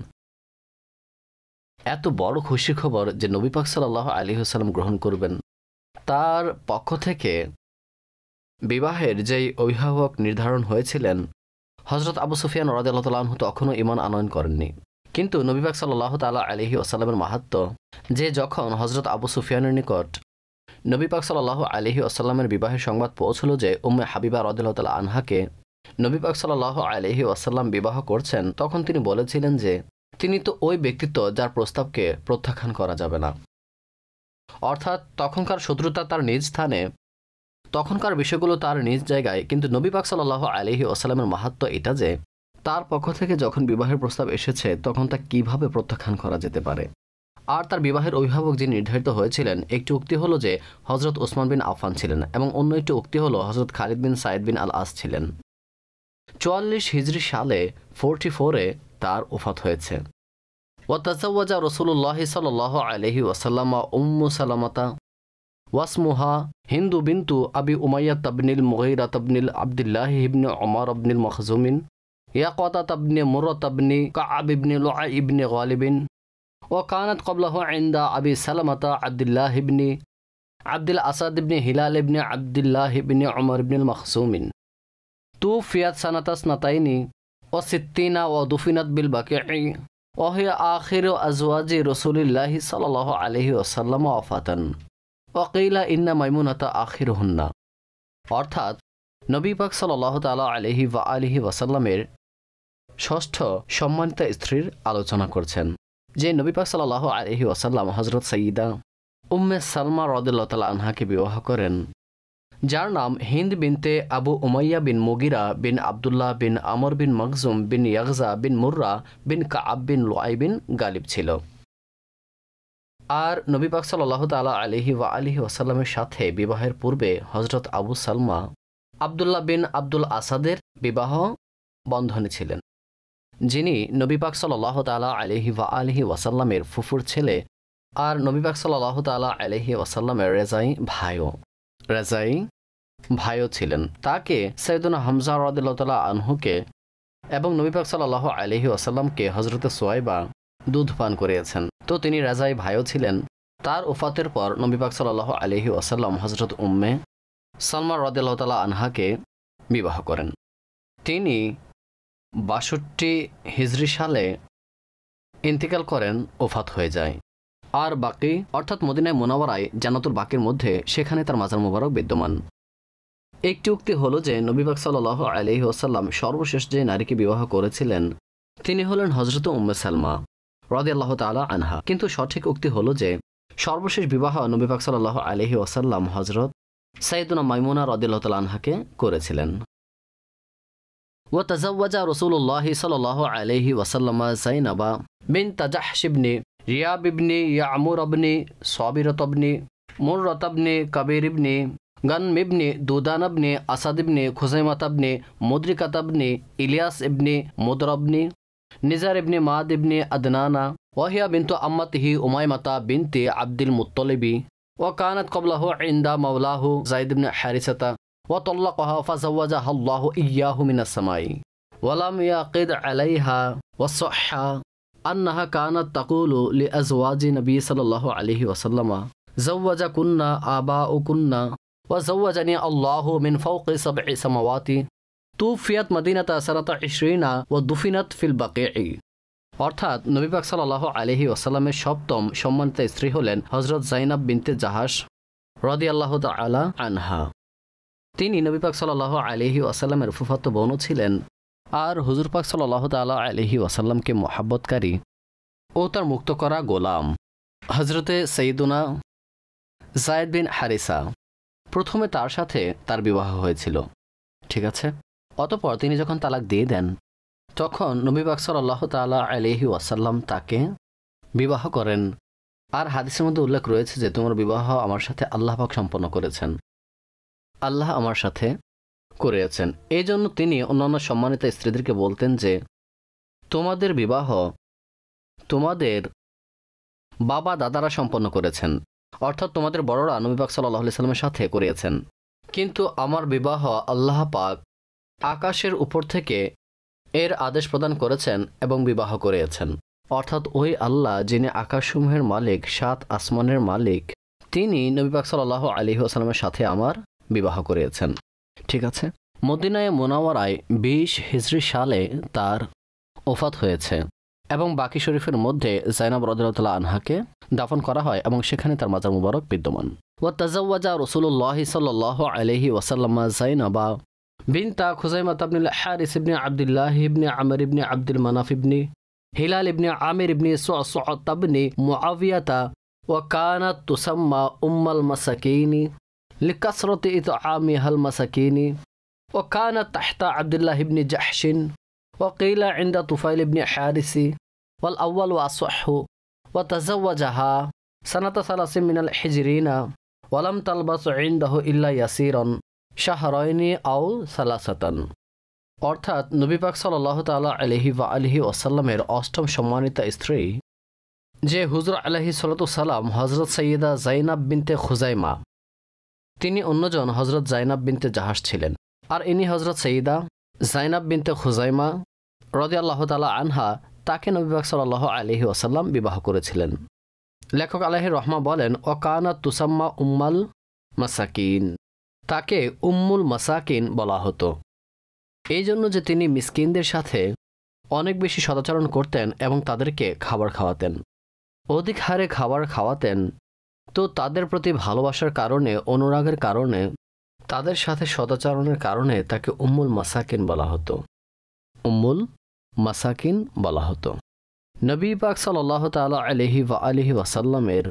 Speaker 1: এত বড় খুশি খবর যে নবী পাক সাল্লাল্লাহু আলাইহি ওয়াসাল্লাম গ্রহণ করবেন, তার পক্ষ থেকে বিবাহের যেই অভিভাবক নির্ধারণ হয়েছিলেন হজরত আবু সুফিয়ান রাদিয়াল্লাহু তাআলা আনহু তখনও ঈমান আনয়ন করেননি। কিন্তু নবী পাক সাল্লাল্লাহু তাআলা আলাইহি ওয়াসাল্লামের মাহাত্ম্য যে যখন হজরত আবু সুফিয়ানের নিকট নবী পাক সাল্লাল্লাহু আলাইহি ওয়াসাল্লামের বিবাহের সংবাদ পৌঁছল যে উম্মে হাবিবা রাদিয়াল্লাহু তাআলা আনহাকে নবী পাক সাল্লাল্লাহু আলাইহি ওয়াসাল্লাম বিবাহ করছেন, তখন তিনি বলেছিলেন যে তিনি তো ওই ব্যক্তিত্ব যার প্রস্তাবকে প্রত্যাখ্যান করা যাবে না। অর্থাৎ তখনকার শত্রুতা তার নিজ স্থানে, তখনকার বিষয়গুলো তার নিজ জায়গায়, কিন্তু নবী পাক সাল্লাল্লাহু আলাইহি ওয়াসাল্লামের মাহাত্ম্য এটা যে তার পক্ষ থেকে যখন বিবাহের প্রস্তাব এসেছে তখন তা কিভাবে প্রত্যাখ্যান করা যেতে পারে। আর তার বিবাহের অভিভাবক যিনি নির্ধারিত হয়েছিলেন, একটি উক্তি হলো যে হজরত ওসমান বিন আফফান ছিলেন এবং অন্য একটি উক্তি হলো হজরত খালিদ বিন সাইদ বিন আল আস ছিলেন। 44 হিজরি সালে 44-এ তার ওফাত হয়েছে। ওয়াতাজাওয়াজা রাসূলুল্লাহ সাল্লাল্লাহু আলাইহি ওয়াসাল্লাম উম্মু সালামাতা ওয়াসমুহা হিন্দু বিনতু আবি উমাইয়া তাবনিল মুগীরা তাবনিল আব্দুল্লাহ ইবনে উমর ইবনে মখজুমিন ইয়াকাতা তাবনি মুররা তাবনি কাআব ইবনে লুআই ইবনে গালিবিন وكانت قبله عند أبي سلمة عبد الله بن عبد الأسد بن هلال بن عبد الله بن عمر بن المخزوم. توفيت سنة 62 ودفنت بالبقيع وهي آخر أزواج رسول الله صلى الله عليه وسلم وفاة وقيل إن ميمونة آخرهن. অর্থাৎ নবী পাক সাল্লাল্লাহু তাআলা আলাইহি ওয়া আলিহি ওয়াসাল্লামের ষষ্ঠ সম্মানিত স্ত্রীর আলোচনা করছেন, যে নবী পাক সাল্লাল্লাহু আলাইহি ওয়াসাল্লাম হযরত সাইয়্যিদা উম্মে সালমা রাদিয়াল্লাহু তাআলা আনহাকে বিবাহ করেন, যার নাম হিন্দ বিনতে আবু উমাইয়া বিন মুগিরা বিন আব্দুল্লাহ বিন আমর বিন মখজুম বিন ইয়াগজা বিন মুররা বিন কাআব বিন লুআই বিন গালিব ছিল। আর নবী পাক সাল্লাল্লাহু তাআলা আলাইহি ওয়া আলিহি ওয়াসাল্লামের সাথে বিবাহের পূর্বে হযরত আবু সালমা আব্দুল্লাহ বিন আব্দুল আসাদের বিবাহ বন্ধনে ছিলেন, যিনি নবী পাক সাল্লাল্লাহু তাআলা আলাইহি ওয়া আলিহি ওয়াসাল্লামের ফুফুর ছেলে আর নবী পাক সাল্লাল্লাহু তাআলা আলাইহি ওয়াসাল্লামের রেজাই ভাইও ছিলেন। তাকে সাইয়্যিদুনা হামজা রাদিয়াল্লাহু তাআলা আনহুকে এবং নবী পাক সাল্লাল্লাহু আলাইহি ওয়াসাল্লামকে হযরতে সুয়াইবা দুধ পান করিয়েছেন, তো তিনি রেজাই ভাইও ছিলেন। তার ওফাতের পর নবী পাক সাল্লাল্লাহু আলাইহি ওয়াসাল্লাম হযরত উম্মে সালমা রাদিয়াল্লাহু তাআলা আনহাকে বিবাহ করেন। তিনি 62 হিজরি সালে ইন্তিকাল করেন, ওফাত হয়ে যায়। আর বাকি অর্থাৎ মদিনায় মুনাওয়ারায় জান্নাতুল বাকির মধ্যে সেখানে তার মাজার মুবারক বিদ্যমান। একটি উক্তি হলো যে নবী পাক সাল্লাল্লাহু আলাইহি ওয়াসাল্লাম সর্বশেষ যে নারীকে বিবাহ করেছিলেন তিনি হলেন হযরত উম্মে সালমা রাদিয়াল্লাহু তাআলা আনহা, কিন্তু সঠিক উক্তি হলো যে সর্বশেষ বিবাহ নবী পাক সাল্লাল্লাহু আলাইহি ওয়াসাল্লাম হযরত সাইয়্যিদুনা মাইমুনা রাদিয়াল্লাহু তাআলা আনহাকে করেছিলেন। وتزوج رسول الله صلى الله عليه وسلم زينب بنت جحش بن رياب بن يعمر بن صابرة بن مرة بن كبير بن غنم بن دودان بن أسد بن خزيمة بن مدركة بن إلياس بن مدر بن نزار بن ماد بن أدنان، وهي بنت أمته أميمة بنت عبد المطلب، وكانت قبله عند مولاه زيد بن حارثة، وطلقها فزوجها الله إياه من السماء، ولم يقد عليها، والصح أنها كانت تقول لأزواج النبي صلى الله عليه وسلم: زوجكن آباؤكن وزوجني الله من فوق 7 سماوات. توفيت مدينة سنة 20 ودفنت في البقيع। অর্থাৎ নবী পাক সাল্লাল্লাহু আলাইহি ওয়াসাল্লামের সপ্তম সম্মানিত স্ত্রী হলেন হযরত যায়েনব বিনতে জাহাশ রাদিয়াল্লাহু তাআলা আনহা। তিনি নবী পাক সাল্লাল্লাহু আলাইহি ওয়াসাল্লামের ফুফাতো বোন ছিলেন আর হুজুর পাক সাল্লাল্লাহু তাআলা আলাইহি ওয়াসাল্লামকে মহব্বতকারী ও তার মুক্ত করা গোলাম হযরতে সাইয়্যিদুনা যায়েদ বিন হারিসা। প্রথমে তার সাথে তার বিবাহ হয়েছিল, ঠিক আছে। অতঃপর তিনি যখন তালাক দিয়ে দেন তখন নবী পাক সাল্লাল্লাহু তাআলা আলাইহি ওয়াসাল্লাম তাকে বিবাহ করেন। আর হাদিসের মধ্যে উল্লেখ রয়েছে যে তোমার বিবাহ আমার সাথে আল্লাহ পাক সম্পন্ন করেছেন, আল্লাহ আমার সাথে করেছেন। এই জন্য তিনি অন্যান্য সম্মানিত স্ত্রীদেরকে বলতেন যে তোমাদের বিবাহ তোমাদের বাবা দাদারা সম্পন্ন করেছেন, অর্থাৎ তোমাদের বড়রা নবী পাক সাল্লাল্লাহু আলাইহি সাল্লামের সাথে করেছেন, কিন্তু আমার বিবাহ আল্লাহ পাক আকাশের উপর থেকে এর আদেশ প্রদান করেছেন এবং বিবাহ করেছেন। অর্থাৎ ওই আল্লাহ যিনি আকাশসমূহের মালিক, 7 আসমানের মালিক, তিনি নবী পাক সাল্লাল্লাহু আলাইহি ওয়াসাল্লামের সাথে আমার বিবাহ করেছেন, ঠিক আছে। মদিনায়ে মুনাওয়ারায় 20 হিজরি সালে তার ওফাত হয়েছে এবং বাকি শরীফের মধ্যে যায়েনব রাদিয়াল্লাহু তাআলা আনহাকে দাফন করা হয় এবং সেখানে তার মাজার মুবারক বিদ্যমান। ওয়াতাজাওয়াজা রাসূলুল্লাহ সাল্লাল্লাহু আলাইহি ওয়াসাল্লাম যায়েনব বিনত খুযাইমা ইবনে হারিস ইবনে আব্দুল্লাহ ইবনে আমর ইবনে আব্দুল মানাফ ইবনে হিলাল ইবনে আমির ইবনে সুআসুআ ইবনে মুআবিয়াতা, ওয়া কানাত তুসাম্মা উম্মাল মাসাকিন লিকাসরাতি ইতআমিহা আল মাসাকিন, ওয়া কানাত তাহতা আব্দুল্লাহ ইবনে জাহশ, وقيل عند طفيل بن حارث، والأول أصح، وتزوجها سنة 3 من الحجرين، ولم تلبس عنده إلا يسيرا شهرين أو 3। অর্থাৎ নবী পাক সাল্লাল্লাহু তাআলা আলাইহি ওয়া আলিহি ওয়াসাল্লামের অষ্টম সম্মানিত স্ত্রী যে হুজুর আলাইহিস সালাতু সালাম হযরত সাইয়্যিদা যায়েনব বিনতে খুযাইমা, তিনি অন্যজন হযরত যায়েনব বিনতে জাহাশ ছিলেন। আর ইনি হযরত সাইয়্যিদা যায়েনব বিনতে খুযাইমা রাদিয়াল্লাহু তাআলা আনহা, তাকে নবী পাক সাল্লাল্লাহু আলাইহি ওয়াসাল্লাম বিবাহ করেছিলেন। লেখক আলাইহির রহমা বলেন, ওয়া কানাত তুসাম্মা উম্মাল মাসাকিন, তাকে উম্মুল মাসাকিন বলা হতো এই জন্য যে তিনি মিসকিনদের সাথে অনেক বেশি সদাচরণ করতেন এবং তাদেরকে খাবার খাওয়াতেন, অধিক হারে খাবার খাওয়াতেন। তো তাদের প্রতি ভালোবাসার কারণে, অনুরাগের কারণে, তাদের সাথে সদাচরণের কারণে তাকে উম্মুল মাসাকিন বলা হতো, উম্মুল মাসাকিন বলা হতো। নবী পাক সাল্লাল্লাহু তাআলা আলাইহি ওয়া আলিহি ওয়াসাল্লামের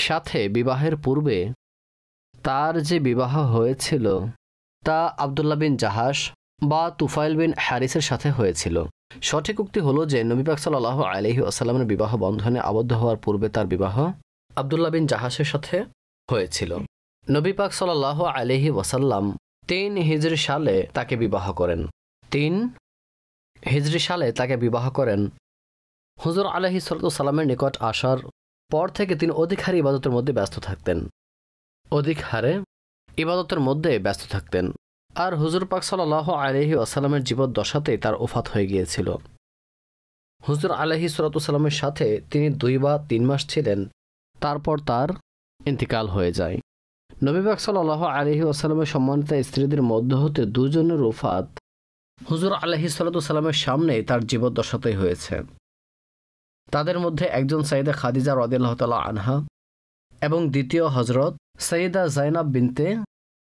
Speaker 1: সাথে বিবাহের পূর্বে তার যে বিবাহ হয়েছিল তা আব্দুল্লাহ বিন জাহাশ বা তুফাইল বিন হারিসের সাথে হয়েছিল। সঠিক উক্তি হলো যে নবী পাক সাল্লাল্লাহু আলাইহি ওয়াসাল্লামের বিবাহ বন্ধনে আবদ্ধ হওয়ার পূর্বে তার বিবাহ আব্দুল্লাহ বিন জাহাশের সাথে হয়েছিল। নবী পাক সাল্লাল্লাহু আলাইহি ওয়াসাল্লাম 3 হিজরি সালে তাকে বিবাহ করেন। 3 হিজরি সালে তাকে বিবাহ করেন। হুজুর আলাইহিস সালামের নিকট আসার পর থেকে তিনি অধিক হারে ইবাদতের মধ্যে ব্যস্ত থাকতেন, অধিক হারে ইবাদতের মধ্যে ব্যস্ত থাকতেন। আর হুজুর পাক সাল্লাল্লাহু আলাইহি ওয়াসাল্লামের জীবদ্দশাতেই তার ওফাত হয়ে গিয়েছিল। হুজুর আলাইহিস সালামের সাথে তিনি 2 বা 3 মাস ছিলেন, তারপর তার ইন্তিকাল হয়ে যায়। নবী পাক সাল্লাল্লাহু আলাইহি ওয়াসাল্লামের সম্মানিত স্ত্রীদের মধ্য হতে 2 জনের ওফাত হুজুর আলাইহিস সালামের সামনে তার জীবদ্দশাতেই হয়েছে। তাদের মধ্যে একজন সাইয়্যিদা খাদিজা রাদিয়াল্লাহু তাআলা আনহা এবং দ্বিতীয় হযরত সাইয়্যিদা যায়েনব বিনতে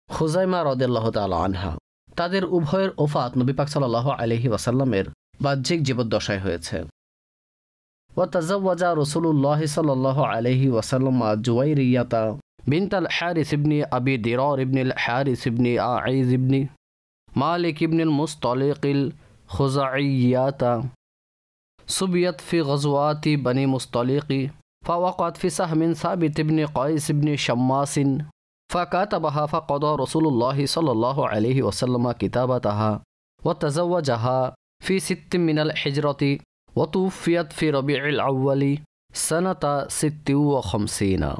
Speaker 1: খুযাইমা রাদিয়াল্লাহু তাআলা আনহা। তাদের উভয়ের ওফাত নবী পাক সাল্লাল্লাহু আলাইহি ওয়াসাল্লামের বাহ্যিক জীবদ্দশায় হয়েছে। ওয়া তাজাওয়াজা রাসূলুল্লাহ সাল্লাল্লাহু আলাইহি ওয়াসাল্লাম জুওয়াইরিয়াতা বিনত আল হারিস ইবনে আবি দিরার ইবনে আল হারিস ইবনে আইজ ইবনে মালিক ইবনে আল মুস্তালিক আল खुज़ाइय्याता सुबियत फ़ी ग़ज़वाति बनी मुस्तलिक़ी फ़वक़अत फ़ी सहमिन साबित इब्न क़ैस इब्न शम्मासिन फ़कातबहा फ़क़ज़ा रसूलुल्लाह सल्लल्लाहु अलैहि वसल्लम किताबतहा व तज़व्वजहा फ़ी सित्तिन मिनल हिजरति व तुफ़्फ़ियत फ़ी रबीउल अव्वली सनता 56।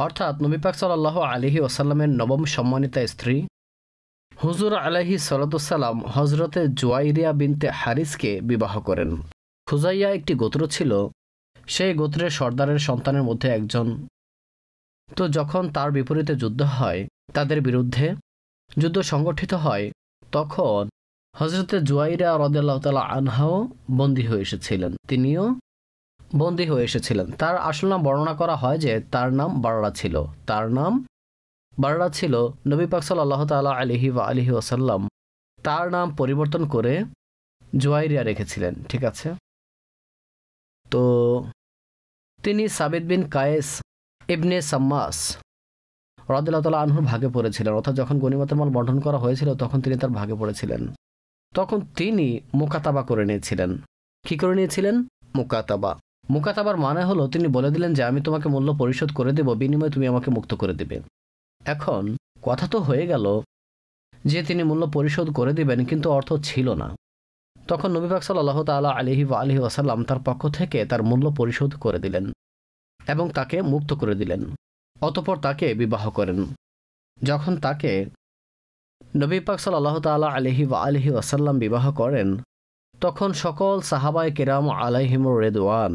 Speaker 1: অর্থাৎ নবী পাক সাল্লাল্লাহু আলাইহি ওয়াসাল্লামের নবম সম্মানিতা স্ত্রী হুজুর আলাইহিস সালাম হযরতে জুয়াইরিয়া বিনতে হারিসকে বিবাহ করেন। খুজাইয়া একটি গোত্র ছিল, সেই গোত্রের সর্দারের সন্তানের মধ্যে একজন। তো যখন তার বিপরীতে যুদ্ধ হয়, তাদের বিরুদ্ধে যুদ্ধ সংগঠিত হয়, তখন হযরতে জুয়াইরিয়া রাদিয়াল্লাহু তাআলা আনহাও বন্দী হয়ে এসেছিলেন, তিনিও বন্দী হয়ে এসেছিলেন। তার আসল নাম বর্ণনা করা হয় যে তার নাম বাররা ছিল। তার নাম বাররা ছিল। নবী পাক সাল্লাল্লাহু তাআলা আলাইহি ওয়া আলিহি ওয়াসাল্লাম তার নাম পরিবর্তন করে জুয়াইরিয়া রেখেছিলেন। ঠিক আছে, তো তিনি সাবিত বিন কায়েস ইবনে শাম্মাস রাদিয়াল্লাহু তাআলা আনহুর ভাগে পড়েছিলেন, অর্থাৎ যখন গনিমতের মাল বণ্টন করা হয়েছিল তখন তিনি তার ভাগে পড়েছিলেন। তখন তিনি মুকাতাবা করে নিয়েছিলেন। কি করে নিয়েছিলেন? মুকাতাবা। মুকাতাবার মানে হলো তিনি বলে দিলেন যে আমি তোমাকে মূল্য পরিশোধ করে দেব, বিনিময়ে তুমি আমাকে মুক্ত করে দেবে। এখন কথা তো হয়ে গেল যে তিনি মূল্য পরিশোধ করে দিবেন, কিন্তু অর্থ ছিল না। তখন নবী পাক সাল্লাল্লাহু তাআলা আলাইহি ওয়া আলিহি ওয়াসাল্লাম তার পক্ষ থেকে তার মূল্য পরিশোধ করে দিলেন এবং তাকে মুক্ত করে দিলেন। অতঃপর তাকে বিবাহ করেন। যখন তাকে নবী পাক সাল্লাল্লাহু তাআলা আলাইহি ওয়া আলিহি ওয়াসাল্লাম বিবাহ করেন, তখন সকল সাহাবায়ে কেরাম আলাইহিমুর রিদওয়ান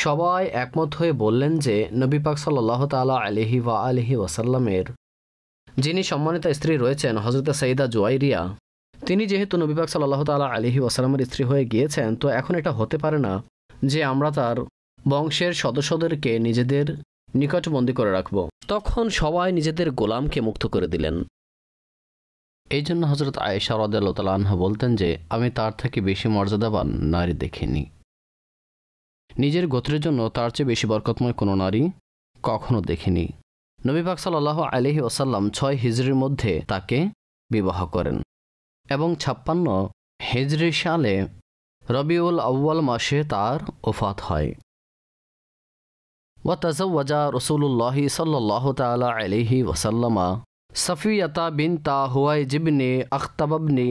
Speaker 1: সবাই একমত হয়ে বললেন যে নবী পাক সাল্লাল্লাহু তাআলা আলাইহি ওয়া আলিহি ওয়াসাল্লামের যিনি সম্মানিত স্ত্রী রয়েছেন হযরতে সাইয়্যিদা জুয়াইরিয়া, তিনি যেহেতু নবী পাক সাল্লাল্লাহু তাআলা আলাইহি ওয়াসাল্লামের স্ত্রী হয়ে গিয়েছেন, তো এখন এটা হতে পারে না যে আমরা তার বংশের সদস্যদেরকে নিজেদের নিকটবন্দী করে রাখব। তখন সবাই নিজেদের গোলামকে মুক্ত করে দিলেন। এই জন্য হযরত আয়েশা রাদিয়াল্লাহু তাআলা আনহা বলতেন যে আমি তার থেকে বেশি মর্যাদাবান নারী দেখিনি। নিজের গোত্রের জন্য তার চেয়ে বেশি বরকতময় কোনো নারী কখনো দেখিনি। নবী পাক সাল্লাল্লাহু আলাইহি ওয়াসাল্লাম 6 হিজরির মধ্যে তাকে বিবাহ করেন এবং 56 হিজরি সালে রবিউল আউয়াল মাসে তার ওফাত হয়। ওয়া তাযাওয়াজা রাসূলুল্লাহ সাল্লাল্লাহু তাআলা আলাইহি ওয়াসাল্লাম সাফিয়াতা বিনতা হুয়াইজ ইবনে আখতাব ইবনে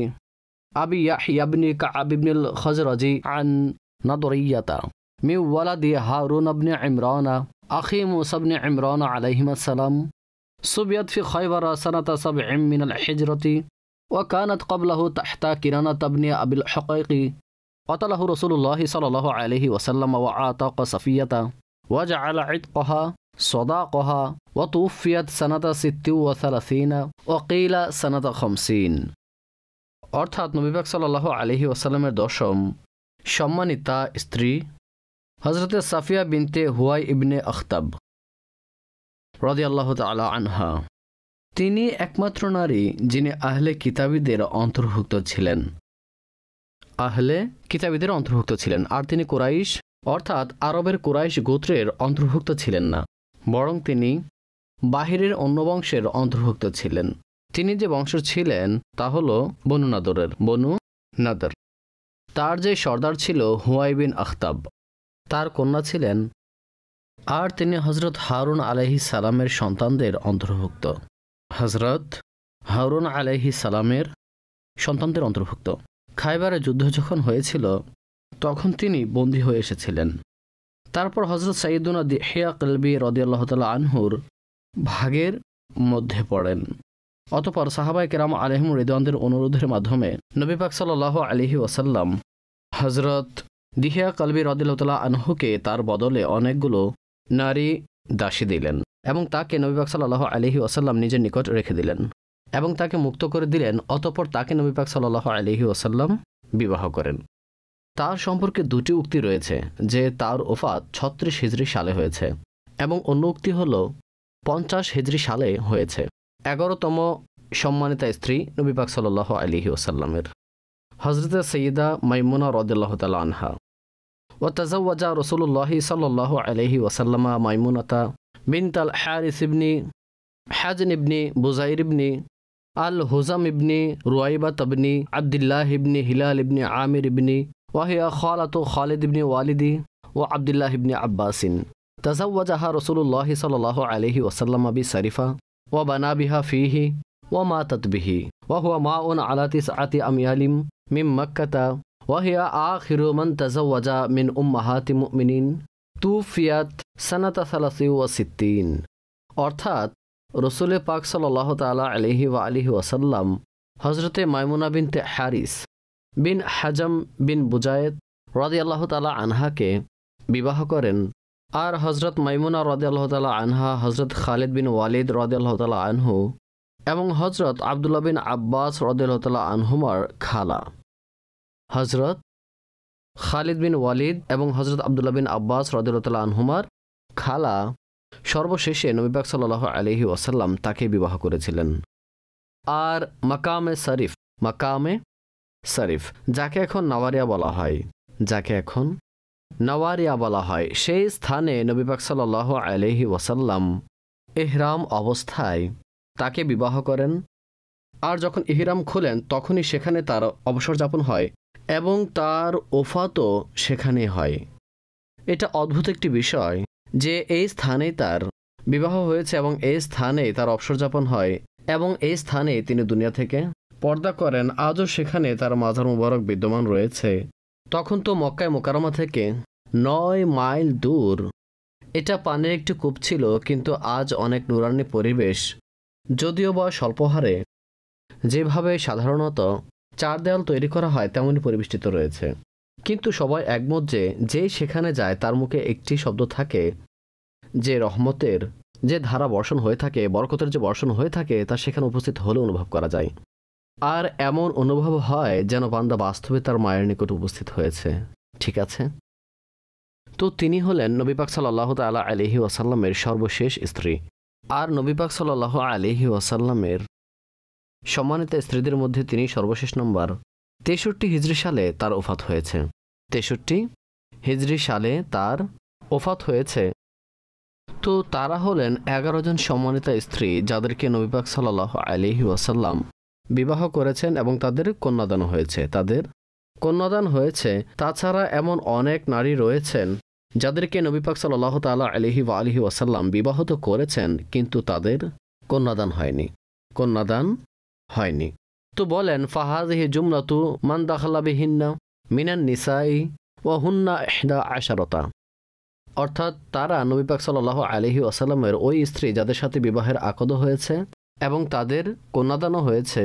Speaker 1: আবি ইয়াহইয়া ইবনে কা'ব ইবনে আল খাজরাজি আন নাদরিয়াতা من ولد هارون بن عمران أخي موسى بن عمران عليهما السلام صبيت في خيبر سنة 7 من الحجرة وكانت قبله تحت كنانة بن أبي الحقيق قتله رسول الله صلى الله عليه وسلم وعاتق صفية وجعل عتقها صداقها وتوفيت سنة 36 وقيل سنة 50। অর্থাৎ নবী পাক সাল্লাল্লাহু আলাইহি ওয়াসাল্লামের দশম সম্মানিতা স্ত্রী হযরতে সাফিয়া বিনতে হুয়াই ইবনে আখতাব রাদিয়াল্লাহু তাআলা আনহা, তিনি একমাত্র নারী যিনি আহলে কিতাবীদের অন্তর্ভুক্ত ছিলেন। আহলে কিতাবীদের অন্তর্ভুক্ত ছিলেন, আর তিনি কুরাইশ অর্থাৎ আরবের কুরাইশ গোত্রের অন্তর্ভুক্ত ছিলেন না, বরং তিনি বাহিরের অন্য বংশের অন্তর্ভুক্ত ছিলেন। তিনি যে বংশ ছিলেন তা হল বনু নাদরের, বনু নাদর। তার যে সর্দার ছিল হুয়াই বিন আখতাব, তার কন্যা ছিলেন, আর তিনি হযরত হারুন আলাইহিস সালামের সন্তানদের অন্তর্ভুক্ত। হযরত হারুন আলাইহিস সালামের সন্তানদের অন্তর্ভুক্ত। খায়বারের যুদ্ধ যখন হয়েছিল তখন তিনি বন্দী হয়ে এসেছিলেন। তারপর হযরত সাইয়্যিদুনা দিহিয়া কলবি রাদিয়াল্লাহু তাআলা আনহুর ভাগের মধ্যে পড়েন। অতঃপর সাহাবায়ে কেরাম আলাইহিম রিদওয়ানদের অনুরোধের মাধ্যমে নবী পাক সাল্লাল্লাহু আলাইহি ওয়াসাল্লাম হযরত দিহিয়া কলবি রাদিয়াল্লাহু তাআলা আনহুকে তার বদলে অনেকগুলো নারী দাসী দিলেন এবং তাকে নবী পাক সাল্লাল্লাহু আলাইহি ওয়াসাল্লাম নিজের নিকট রেখে দিলেন এবং তাকে মুক্ত করে দিলেন। অতঃপর তাকে নবী পাক সাল্লাল্লাহু আলাইহি ওয়াসাল্লাম বিবাহ করেন। তার সম্পর্কে দুটি উক্তি রয়েছে যে তার ওফাত 36 হিজরি সালে হয়েছে এবং অন্য উক্তি হল 50 হিজরি সালে হয়েছে। 11তম সম্মানিতা স্ত্রী নবী পাক সাল্লাল্লাহু আলাইহি ওয়াসাল্লামের হযরতে সাইয়্যিদা মাইমুনা রাদিয়াল্লাহু তাআলা আনহা। ওয়া তাযাওয়াজা রাসূলুল্লাহ সাল্লাল্লাহু আলাইহি ওয়াসাল্লাম মাইমুনাতা বিনত আল হারিস ইবনে হাজন ইবনে বুজাইর ইবনে আল হুজাম ইবনি রুয়াইবা তবনি আবদুল্লাহ ইবনি হিলাল ইবনি আমির ইবনি ওয়াহিয়া খালাতু খালিদ ইবনি ওয়ালিদি ও আবদুল্লাহ ইবনি আব্বাসিন তাজাওয়াজাহা রাসূলুল্লাহ সাল্লাল্লাহু আলাইহি ওয়াসাল্লাম বিসারিফা ওয়া বানা বিহা ফিহি ওয়া মাতাত বিহি ওয়া হুয়া মাউন আলা তিসআতি আময়ালিম মিন মাক্কাতা ওয়া হিয়া আখিরু মান তাজাওয়াজা মিন উম্মাহাতি মুমিনিন তুফিয়াত সানাতা 63। অর্থাৎ রসুল পাক সাল্লাল্লাহু তাআলা আলাইহি ওয়া আলিহি ওয়াসাল্লাম হযরতে মাইমুনা বিনতে হারিস বিন হাজাম বিন বুজায়েদ রাদিয়াল্লাহু তাআলা আনহাকে বিবাহ করেন। আর হযরত মাইমুনা রাদিয়াল্লাহু তাআলা আনহা হযরত খালিদ বিন ওয়ালিদ রাদিয়াল্লাহু তাআলা আনহু এবং হযরত আব্দুল্লাহ বিন আব্বাস রাদিয়াল্লাহু তাআলা আনহুমার খালা। হযরত খালিদ বিন ওয়ালিদ এবং হযরত আব্দুল্লাহ বিন আব্বাস রাদিয়াল্লাহু তাআলা আনহুমার খালা সর্বশেষে নবী পাক সাল্লাল্লাহু আলাইহি ওয়াসাল্লাম তাকে বিবাহ করেছিলেন। আর মাকামে শরীফ যাকে এখন নওয়ারিয়া বলা হয়, সেই স্থানে নবী পাক সাল্লাল্লাহু আলাইহি ওয়াসাল্লাম ইহরাম অবস্থায় তাকে বিবাহ করেন। আর যখন ইহরাম খুলেন তখনই সেখানে তার অবসর যাপন হয় এবং তার ওফাতও সেখানে হয়। এটা অদ্ভুত একটি বিষয় যে এই স্থানেই তার বিবাহ হয়েছে এবং এই স্থানেই তার অবসর যাপন হয় এবং এই স্থানেই তিনি দুনিয়া থেকে পর্দা করেন। আজও সেখানে তার মাজার মুবারক বিদ্যমান রয়েছে। তখন তো মক্কায় মুকাররমা থেকে 9 মাইল দূর। এটা পানির একটি কূপ ছিল, কিন্তু আজ অনেক নুরানি পরিবেশ, যদিও বা স্বল্প হারে যেভাবে সাধারণত 4 দেওয়াল তৈরি করা হয় তেমনই পরিবেষ্টিত রয়েছে। কিন্তু সবাই একমত যে সেখানে যায় তার মুখে একটি শব্দ থাকে যে রহমতের যে ধারা বর্ষণ হয়ে থাকে, বরকতের যে বর্ষণ হয়ে থাকে তা সেখানে উপস্থিত হলে অনুভব করা যায়। আর এমন অনুভব হয় যেন বান্দা বাস্তবে তার মায়ের নিকট উপস্থিত হয়েছে। ঠিক আছে, তো তিনি হলেন নবী পাক সাল্লাল্লাহু তাআলা আলাইহি ওয়াসাল্লামের সর্বশেষ স্ত্রী। আর নবী পাক সাল্লাল্লাহু আলাইহি ওয়াসাল্লামের সম্মানিত স্ত্রীদের মধ্যে তিনি সর্বশেষ নম্বর। 63 হিজরি সালে তার ওফাত হয়েছে। 63 হিজরি সালে তার ওফাত হয়েছে। তো তারা হলেন 11 জন সম্মানিত স্ত্রী যাদেরকে নবী পাক সাল্লাল্লাহু আলাইহি ওয়াসাল্লাম বিবাহ করেছেন এবং তাদের কন্যাদান হয়েছে। তাছাড়া এমন অনেক নারী রয়েছেন যাদেরকে নবী পাক সাল্লাল্লাহু তাআলা আলাইহি ওয়া আলিহি ওয়াসাল্লাম বিবাহ তো করেছেন কিন্তু তাদের কন্যাদান হয়নি। তো বলেন ফাহাযিহি জুমলাতু মান দাখালা বিহিন্না মিনান নিসাই ওয়া হুন্না 11। অর্থাৎ তারা নবী পাক সাল্লাল্লাহু আলাইহি ওয়াসাল্লামের ওই স্ত্রী যাদের সাথে বিবাহের আকদ হয়েছে এবং তাদের কন্যাদানও হয়েছে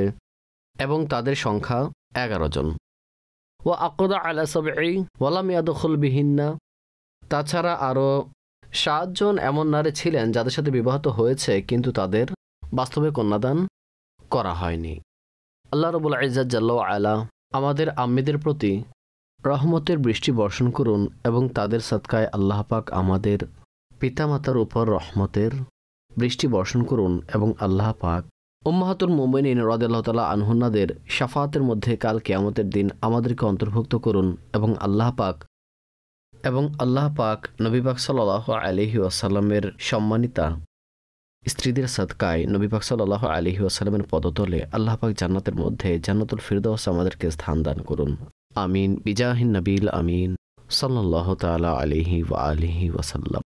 Speaker 1: এবং তাদের সংখ্যা 11 জন। ওয়া আকদা আলা সাবঈ ওয়া লাম ইয়াদখুল বিহিন্না। তাছাড়া আরও 7 জন এমন নারী ছিলেন যাদের সাথে বিবাহ হয়েছে কিন্তু তাদের বাস্তবে কন্যাদান করা হয়নি। আল্লাহ রাব্বুল ইজ্জত জাল্লা ওয়া আলা আমাদের আম্মীদের প্রতি রহমতের বৃষ্টি বর্ষণ করুন এবং তাদের সদকায় আল্লাহ পাক আমাদের পিতামাতার উপর রহমতের বৃষ্টি বর্ষণ করুন এবং আল্লাহ পাক উম্মাহাতুল মুমিনিন রাদিয়াল্লাহু তাআলা আনহুনাদের শাফাআতের মধ্যে কাল কিয়ামতের দিন আমাদেরকে অন্তর্ভুক্ত করুন এবং আল্লাহ পাক নবী পাক সাল্লাল্লাহু আলাইহি ওয়াসাল্লামের সম্মানিতা স্ত্রীদের সদকায় নবী পাক সাল্লাল্লাহু আলাইহি ওয়াসাল্লামের পদতলে আল্লাহ পাক জান্নাতের মধ্যে জান্নাতুল ফিরদাউস আমাদেরকে স্থান দান করুন। আমিন বিজাহিন নবীল আমিন সাল্লাল্লাহু তাআলা আলাইহি ওয়া আলিহি ওয়াসাল্লাম।